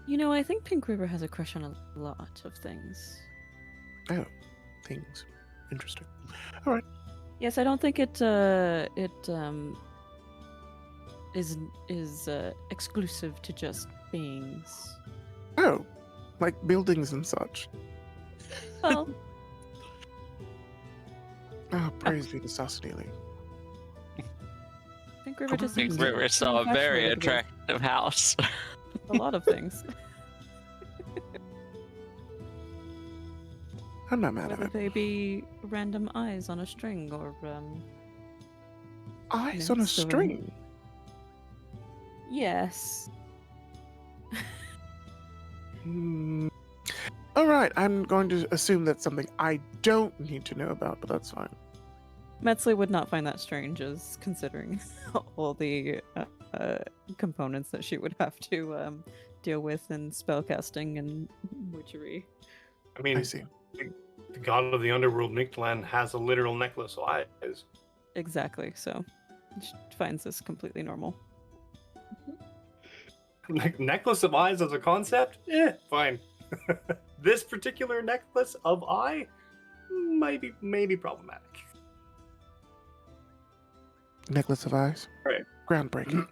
You know, I think Pink River has a crush on a lot of things. Oh, things. Interesting. Yes, I don't think it is exclusive to just beings. Oh, like buildings and such. Well, Oh, praise be to Sasanili. Pink River just Pink seems to River be saw a very infatuated with attractive house. a lot of things. I'm not mad at Whether it. they be random eyes on a string or Eyes on a Yes, so- string. yes. All right, I'm going to assume that's something I don't need to know about, but that's fine. Metzley would not find that strange, as considering all the components that she would have to deal with in spellcasting and witchery. I mean, I see. the god of the underworld, Mictlan, has a literal necklace of eyes. Exactly. So she finds this completely normal. Necklace of eyes as a concept? Fine. This particular necklace of eye might be problematic. Necklace of eyes. Right. Groundbreaking.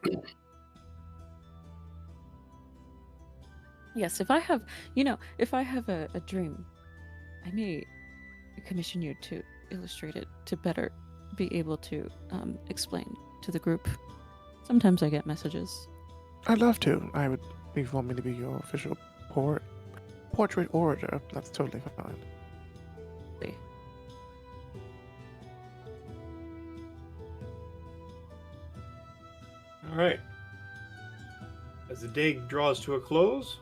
Yes, if I have, if I have a dream, I may commission you to illustrate it to better be able to explain to the group. Sometimes I get messages. I'd love to. I would. If you want me to be your official portrait orator, that's totally fine. All right. As the day draws to a close,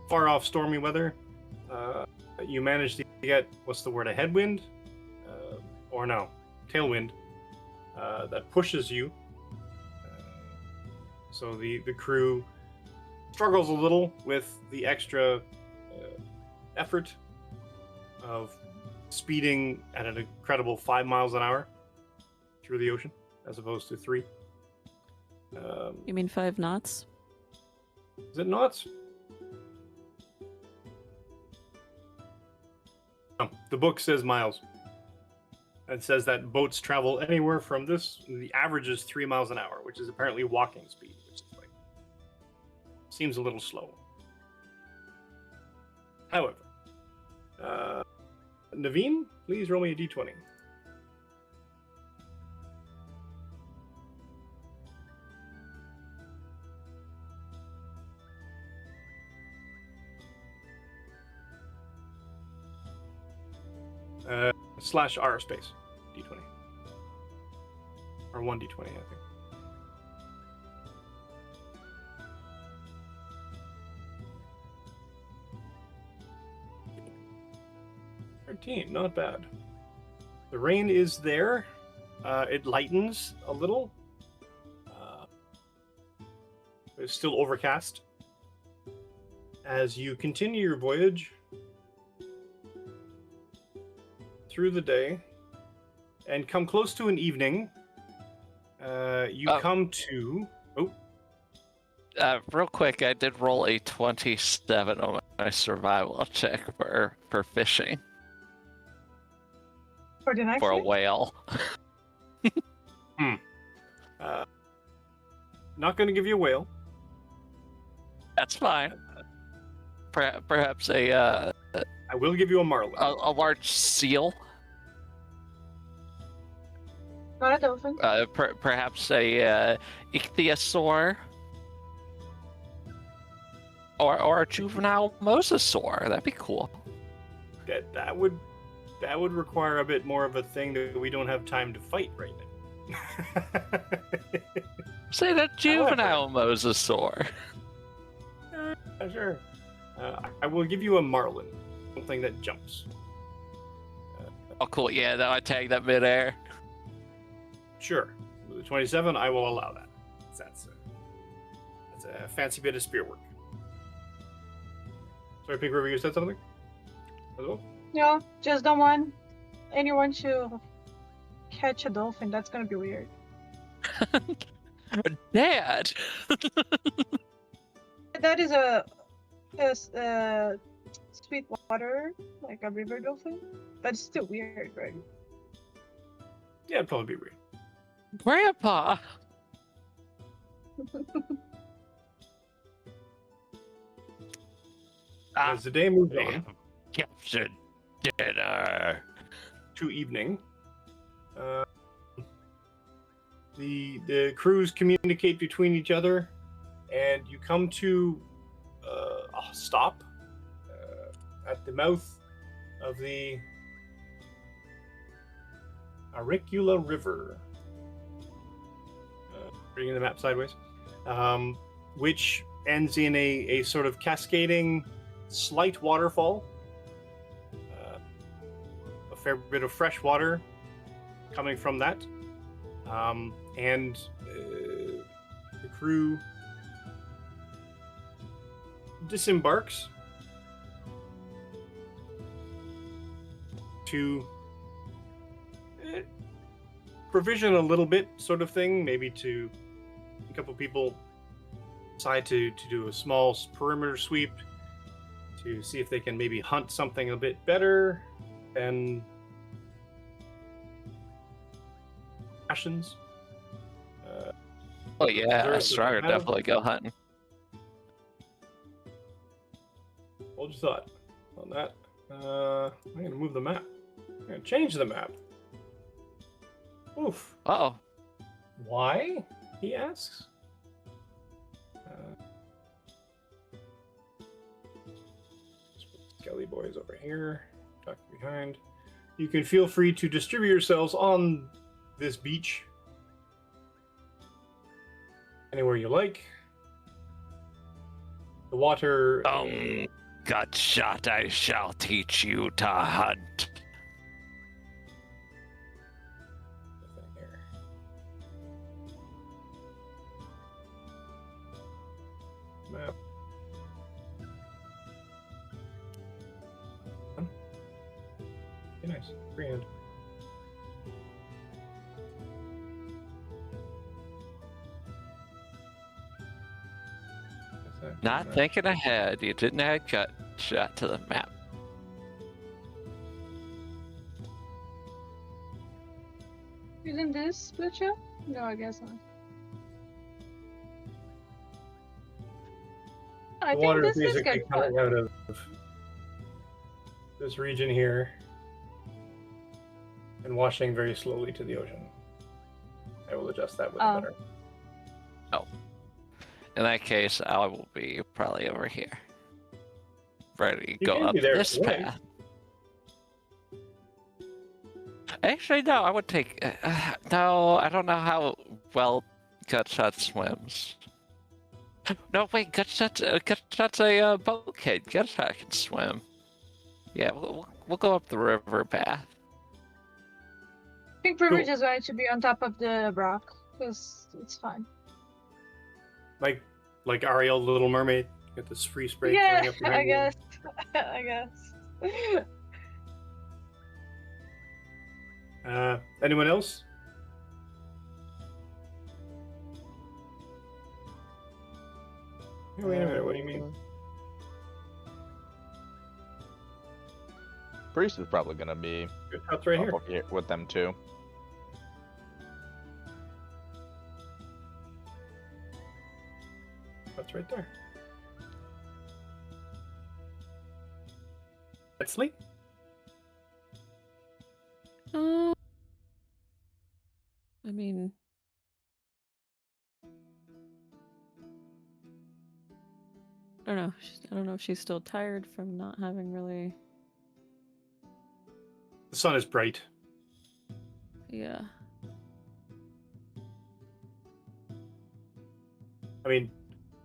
far off stormy weather, you manage to get, what's the word, a headwind? Or no, tailwind, that pushes you. So the crew struggles a little with the extra effort of speeding at an incredible 5 miles an hour through the ocean, as opposed to 3. You mean 5 knots? Is it knots? The book says miles. It says that boats travel anywhere from this. The average is 3 miles an hour, which is apparently walking speed, which is like seems a little slow. However, Naveen, please roll me a d20. Slash R space d20 or 1d20, I think. Not bad. The rain is there. It lightens a little. It's still overcast. As you continue your voyage through the day and come close to an evening, you come to... Real quick, I did roll a 27 on my survival check for fishing. For the next For a week? whale. Not going to give you a whale. That's fine. Perhaps a I will give you a marlin. a large seal. Not a dolphin. Perhaps a ichthyosaur. Or a juvenile mosasaur. That'd be cool. That would require a bit more of a thing that we don't have time to fight right now. Say that juvenile mosasaur. Sure. I will give you a marlin, something that jumps. Oh, cool. Yeah, then I tag that midair. Sure. With the 27, I will allow that. That's a fancy bit of spear work. Sorry, Pink River, you said something? As well? No, just don't want anyone to catch a dolphin. That's gonna be weird. Dad! That is a sweet water, like a river dolphin. But it's still weird, right? Yeah, it'd probably be weird. Grandpa! As the day moves on Captain dinner. to evening, the crews communicate between each other, and you come to a stop at the mouth of the Auricula River. Reading the map sideways, which ends in a sort of cascading, slight waterfall. A fair bit of fresh water coming from that, and the crew disembarks to provision a little bit, sort of thing. Maybe to a couple people decide to do a small perimeter sweep to see if they can maybe hunt something a bit better than rations. Oh yeah, There's a Strider kind of- definitely go hunting. Hold your thought on that. I'm going to move the map. I'm going to change the map. Oof. Oh, Why? He asks. Let's put Skelly Boys over here. Tuck behind. You can feel free to distribute yourselves on this beach anywhere you like. The water. Gut shot, I shall teach you to hunt. Here. Map. Be nice. Freehand. not thinking ahead. You didn't add cut shot to the map. Isn't this Butcher? No, I guess not. I The think water is this is basically good. coming out of this region here and washing very slowly to the ocean. I will adjust that with a Oh. better. In that case, I will be probably over here. Ready to You go can up be there this if you like. path. Actually, no, I would take. No, I don't know how well Gutshot swims. No, wait, Gutshot's a boat kid. Gutshot can swim. Yeah, we'll go up the river path. I think River Cool. just wanted to be on top of the rock, because it's fine. Like Ariel, the Little Mermaid, get this free spray Yeah, flying up I behind you. guess. I guess. Anyone else? Wait a minute, what do you mean? Priest is probably gonna be Good shot's right up here. with them too. That's right there. Let's I mean, I don't know. I don't know if she's still tired from not having really. The sun is bright. Yeah. I mean,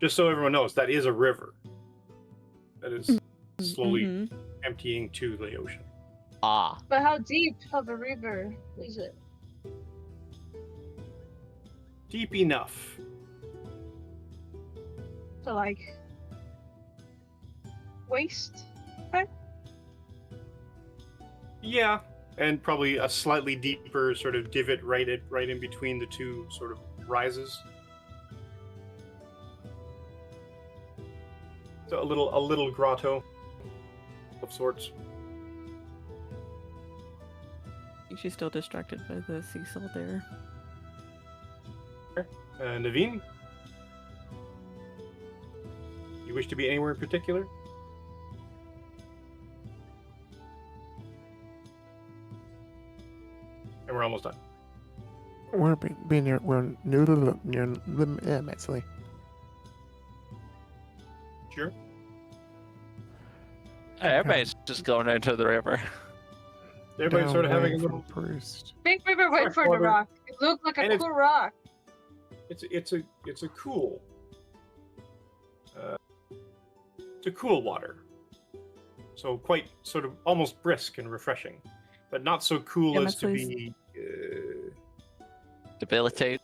just so everyone knows, that is a river that is slowly Mhm. emptying to the ocean. Ah. But how deep of a river is it? Deep enough. To like waist? Yeah, and probably a slightly deeper sort of divot right in between the two sort of rises. So a little grotto of sorts. I think she's still distracted by the sea salt there. Naveen? You wish to be anywhere in particular? And we're almost done. We're being near. We're near the Metzley. Sure. Everybody's just going into the river. Everybody's sort of having a little. Priest. Big river, wait for the Water. rock. It looked like a And it's- cool rock. It's a cool. It's a cool water. So quite sort of almost brisk and refreshing, but not so cool Yeah, as to Metzley's- be Debilitate.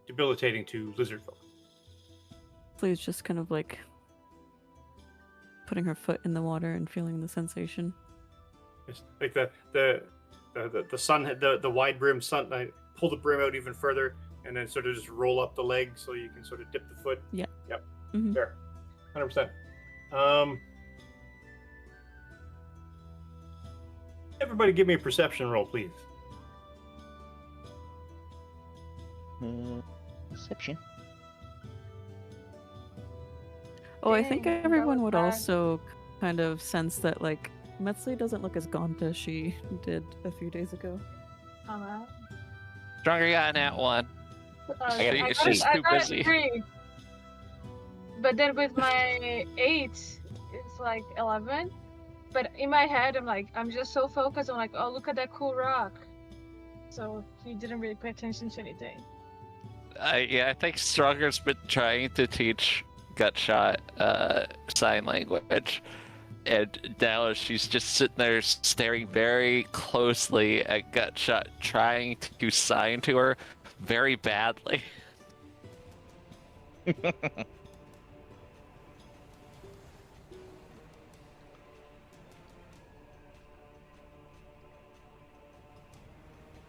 debilitating to lizard folk. Please just kind of like putting her foot in the water and feeling the sensation. It's like the sun, the wide brim sun. I pull the brim out even further, and then sort of just roll up the leg so you can sort of dip the foot. Yeah. Yep. Mhm. There. 100%. Everybody, give me a perception roll, please. Perception. Oh, I think Dang, that everyone was would bad. also kind of sense that like Metzley doesn't look as gaunt as she did a few days ago. Stronger guy in that one. I She's just too got a busy. 3. But then with my 8, it's like 11. But in my head, I'm just so focused. I'm like, oh, look at that cool rock. So he didn't really pay attention to anything. I think Stronger's been trying to teach Gutshot sign language, and now she's just sitting there staring very closely at Gutshot, trying to sign to her very badly.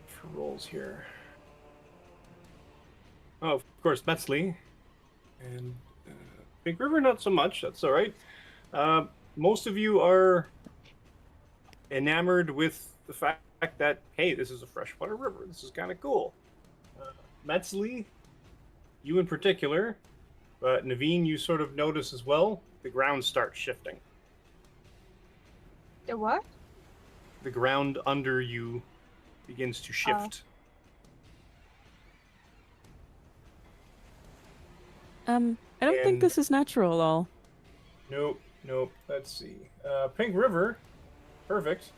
For rolls here. Oh, of course, Metzley. And Big River, not so much. That's all right. Most of you are enamored with the fact fact that, hey, this is a freshwater river. This is kind of cool. Metzli, you in particular, but Naveen, you sort of notice as well, the ground starts shifting. The what? The ground under you begins to shift. I don't think And- this is natural at all. Nope. Let's see. Pink River, perfect.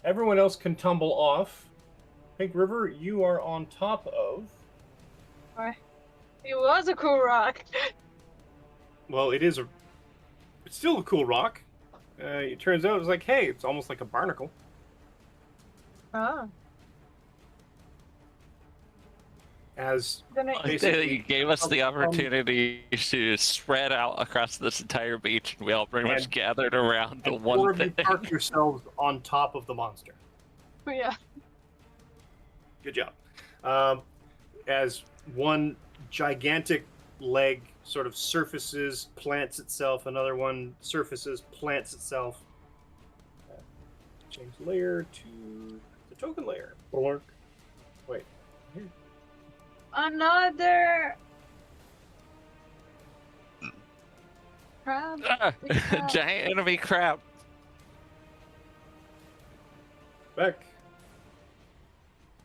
Everyone else can tumble off. Pink River, you are on top of. It was a cool rock. Well, it's still a cool rock. It turns out it's like, hey, it's almost like a barnacle. Oh. As Then I, Basically, You gave us the opportunity to spread out across this entire beach, and we all pretty much And- gathered around the and four one of you thing. park yourselves on top of the monster. yeah. Good job. As one gigantic leg sort of surfaces, plants itself, another one surfaces, plants itself. Change layer to the token layer. Wait. Here. Another crab. Ah, Yeah. giant enemy crab. Back.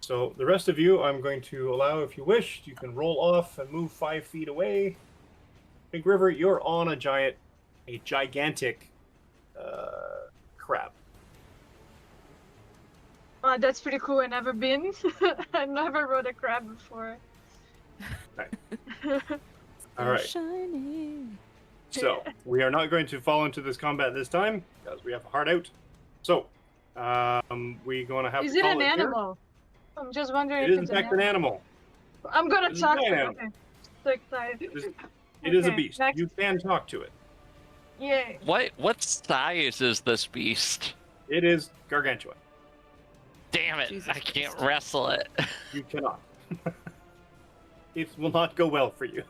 So the rest of you, I'm going to allow, if you wish, you can roll off and move 5 feet away. Pink River, you're on a gigantic crab. That's pretty cool. I never been. I never rode a crab before. All right. Shiny. So we are not going to fall into this combat this time because we have a hard out. So we're going to have Is to it call an here. animal? I'm just wondering It if is in it's fact an animal. I'm gonna It is talk an to it. animal. Okay. So excited. It is a Okay, beast. next. You can talk to it. Yay. What size is this beast? It is gargantuan. Damn it! Jesus I can't Christ. wrestle it. You cannot. It will not go well for you.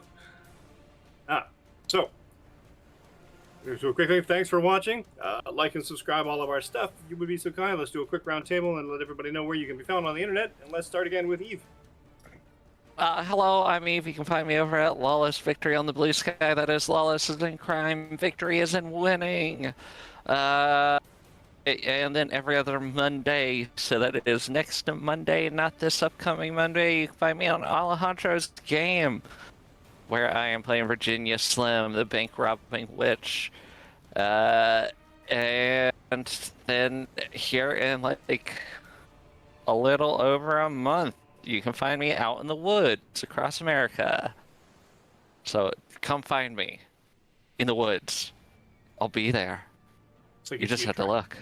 So quickly, thanks for watching. Like and subscribe all of our stuff. If you would be so kind, let's do a quick round table and let everybody know where you can be found on the internet. And let's start again with Eve. Hello, I'm Eve. You can find me over at Lawless Victory on the Blue Sky. That is Lawless is in crime, victory is in winning. And then every other Monday, so that it is next Monday, not this upcoming Monday, you can find me on Alejandro's Game, where I am playing Virginia Slim, the bank robbing witch. And then here in like a little over a month, you can find me out in the woods across America. So come find me in the woods. I'll be there. It's like You just have to look.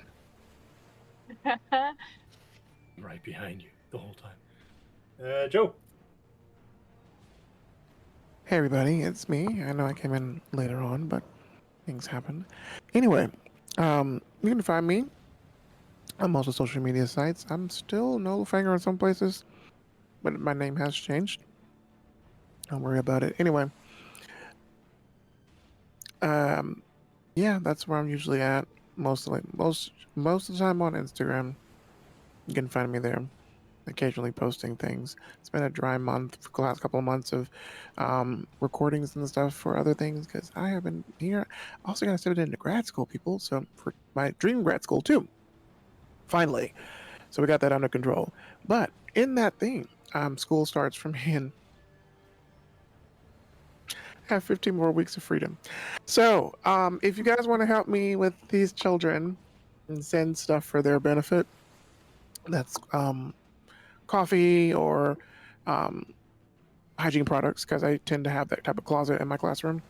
right behind you the whole time. Joe. Hey everybody, it's me. I know I came in later on, but things happen. Anyway, you can find me on most of the social media sites. I'm still Nullfinger in some places, but my name has changed. Don't worry about it. Anyway, yeah, that's where I'm usually at. Most of the time on Instagram. You can find me there, occasionally posting things. It's been a dry month for the last couple of months of recordings and stuff for other things because I have been here. Also got accepted into grad school, people. So for my dream grad school too. Finally, so we got that under control. But in that thing, school starts from in. Have 15 more weeks of freedom. So, if you guys want to help me with these children and send stuff for their benefit, that's coffee or hygiene products, because I tend to have that type of closet in my classroom,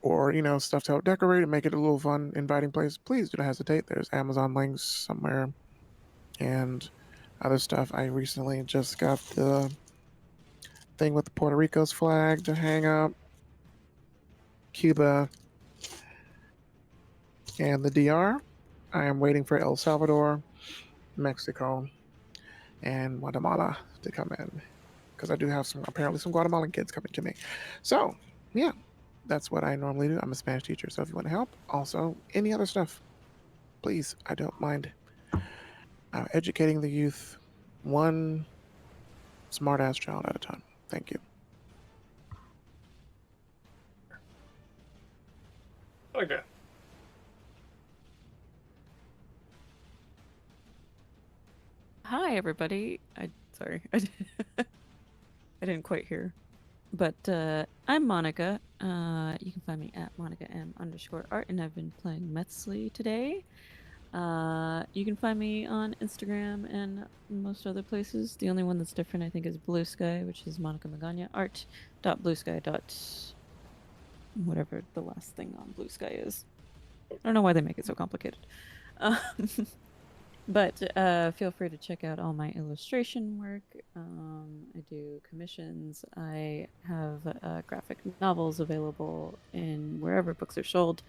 or stuff to help decorate and make it a little fun, inviting place. Please do not hesitate. There's Amazon links somewhere and other stuff. I recently just got the thing with the Puerto Rico's flag to hang up, Cuba, and the DR. I am waiting for El Salvador, Mexico, and Guatemala to come in, because I do have apparently some Guatemalan kids coming to me. So yeah, that's what I normally do. I'm a Spanish teacher, so if you want to help, also any other stuff, please, I don't mind. educating the youth one smart-ass child at a time. Thank you. Okay. Hi, everybody. Sorry, I didn't quite hear. But I'm Monica. You can find me at MonicaM_art, and I've been playing Metzley today. You can find me on Instagram and most other places. The only one that's different, I think, is Blue Sky, which is Monica Magana art.bluesky. Whatever the last thing on Blue Sky is. I don't know why they make it so complicated. But feel free to check out all my illustration work. I do commissions. I have graphic novels available in wherever books are sold.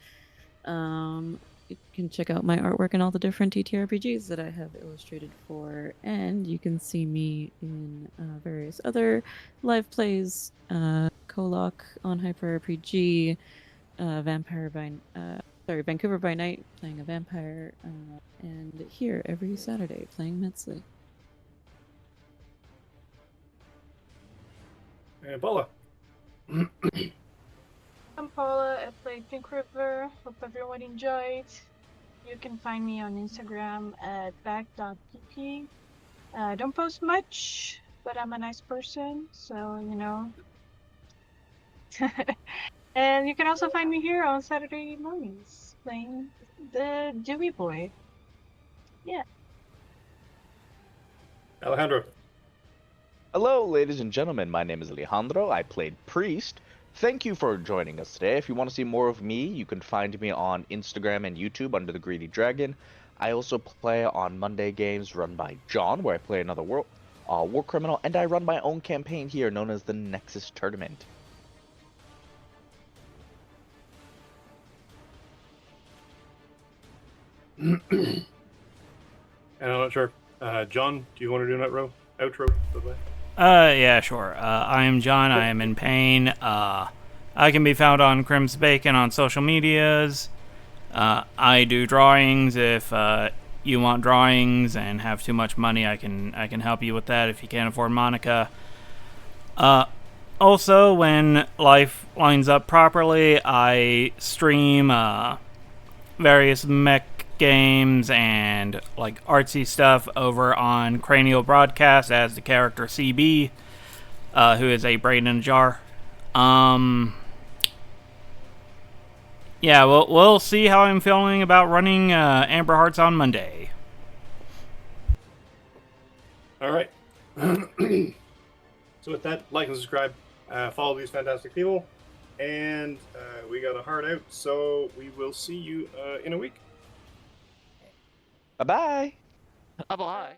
You can check out my artwork and all the different TTRPGs that I have illustrated for. And you can see me in various other live plays, Kolok on Hyper RPG, Vancouver by Night, playing a vampire, and here every Saturday, playing Metzley. And Paula. I'm Paula. I play Pink River. Hope everyone enjoyed. You can find me on Instagram at back.pp. I don't post much, but I'm a nice person, so you know. And you can also find me here on Saturday mornings playing the Dewey Boy. Yeah. Alejandro. Hello, ladies and gentlemen. My name is Alejandro. I played Priest. Thank you for joining us today. If you want to see more of me, you can find me on Instagram and YouTube under the Greedy Dragon. I also play on Monday games run by John, where I play another war criminal, and I run my own campaign here known as the Nexus Tournament. And I'm not sure. John, do you want to do an outro? By the way? Yeah, sure. I am John. I am in pain. I can be found on Crim's Bacon on social medias. I do drawings. If you want drawings and have too much money, I can help you with that if you can't afford Monica. Also, when life lines up properly, I stream various mech games and like artsy stuff over on Cranial Broadcast as the character CB, who is a brain in a jar. Yeah, we'll see how I'm feeling about running Amber Hearts on Monday. All right. So with that, like and subscribe, follow these fantastic people, and we got a heart out. So we will see you in a week. Bye-bye. Bye-bye.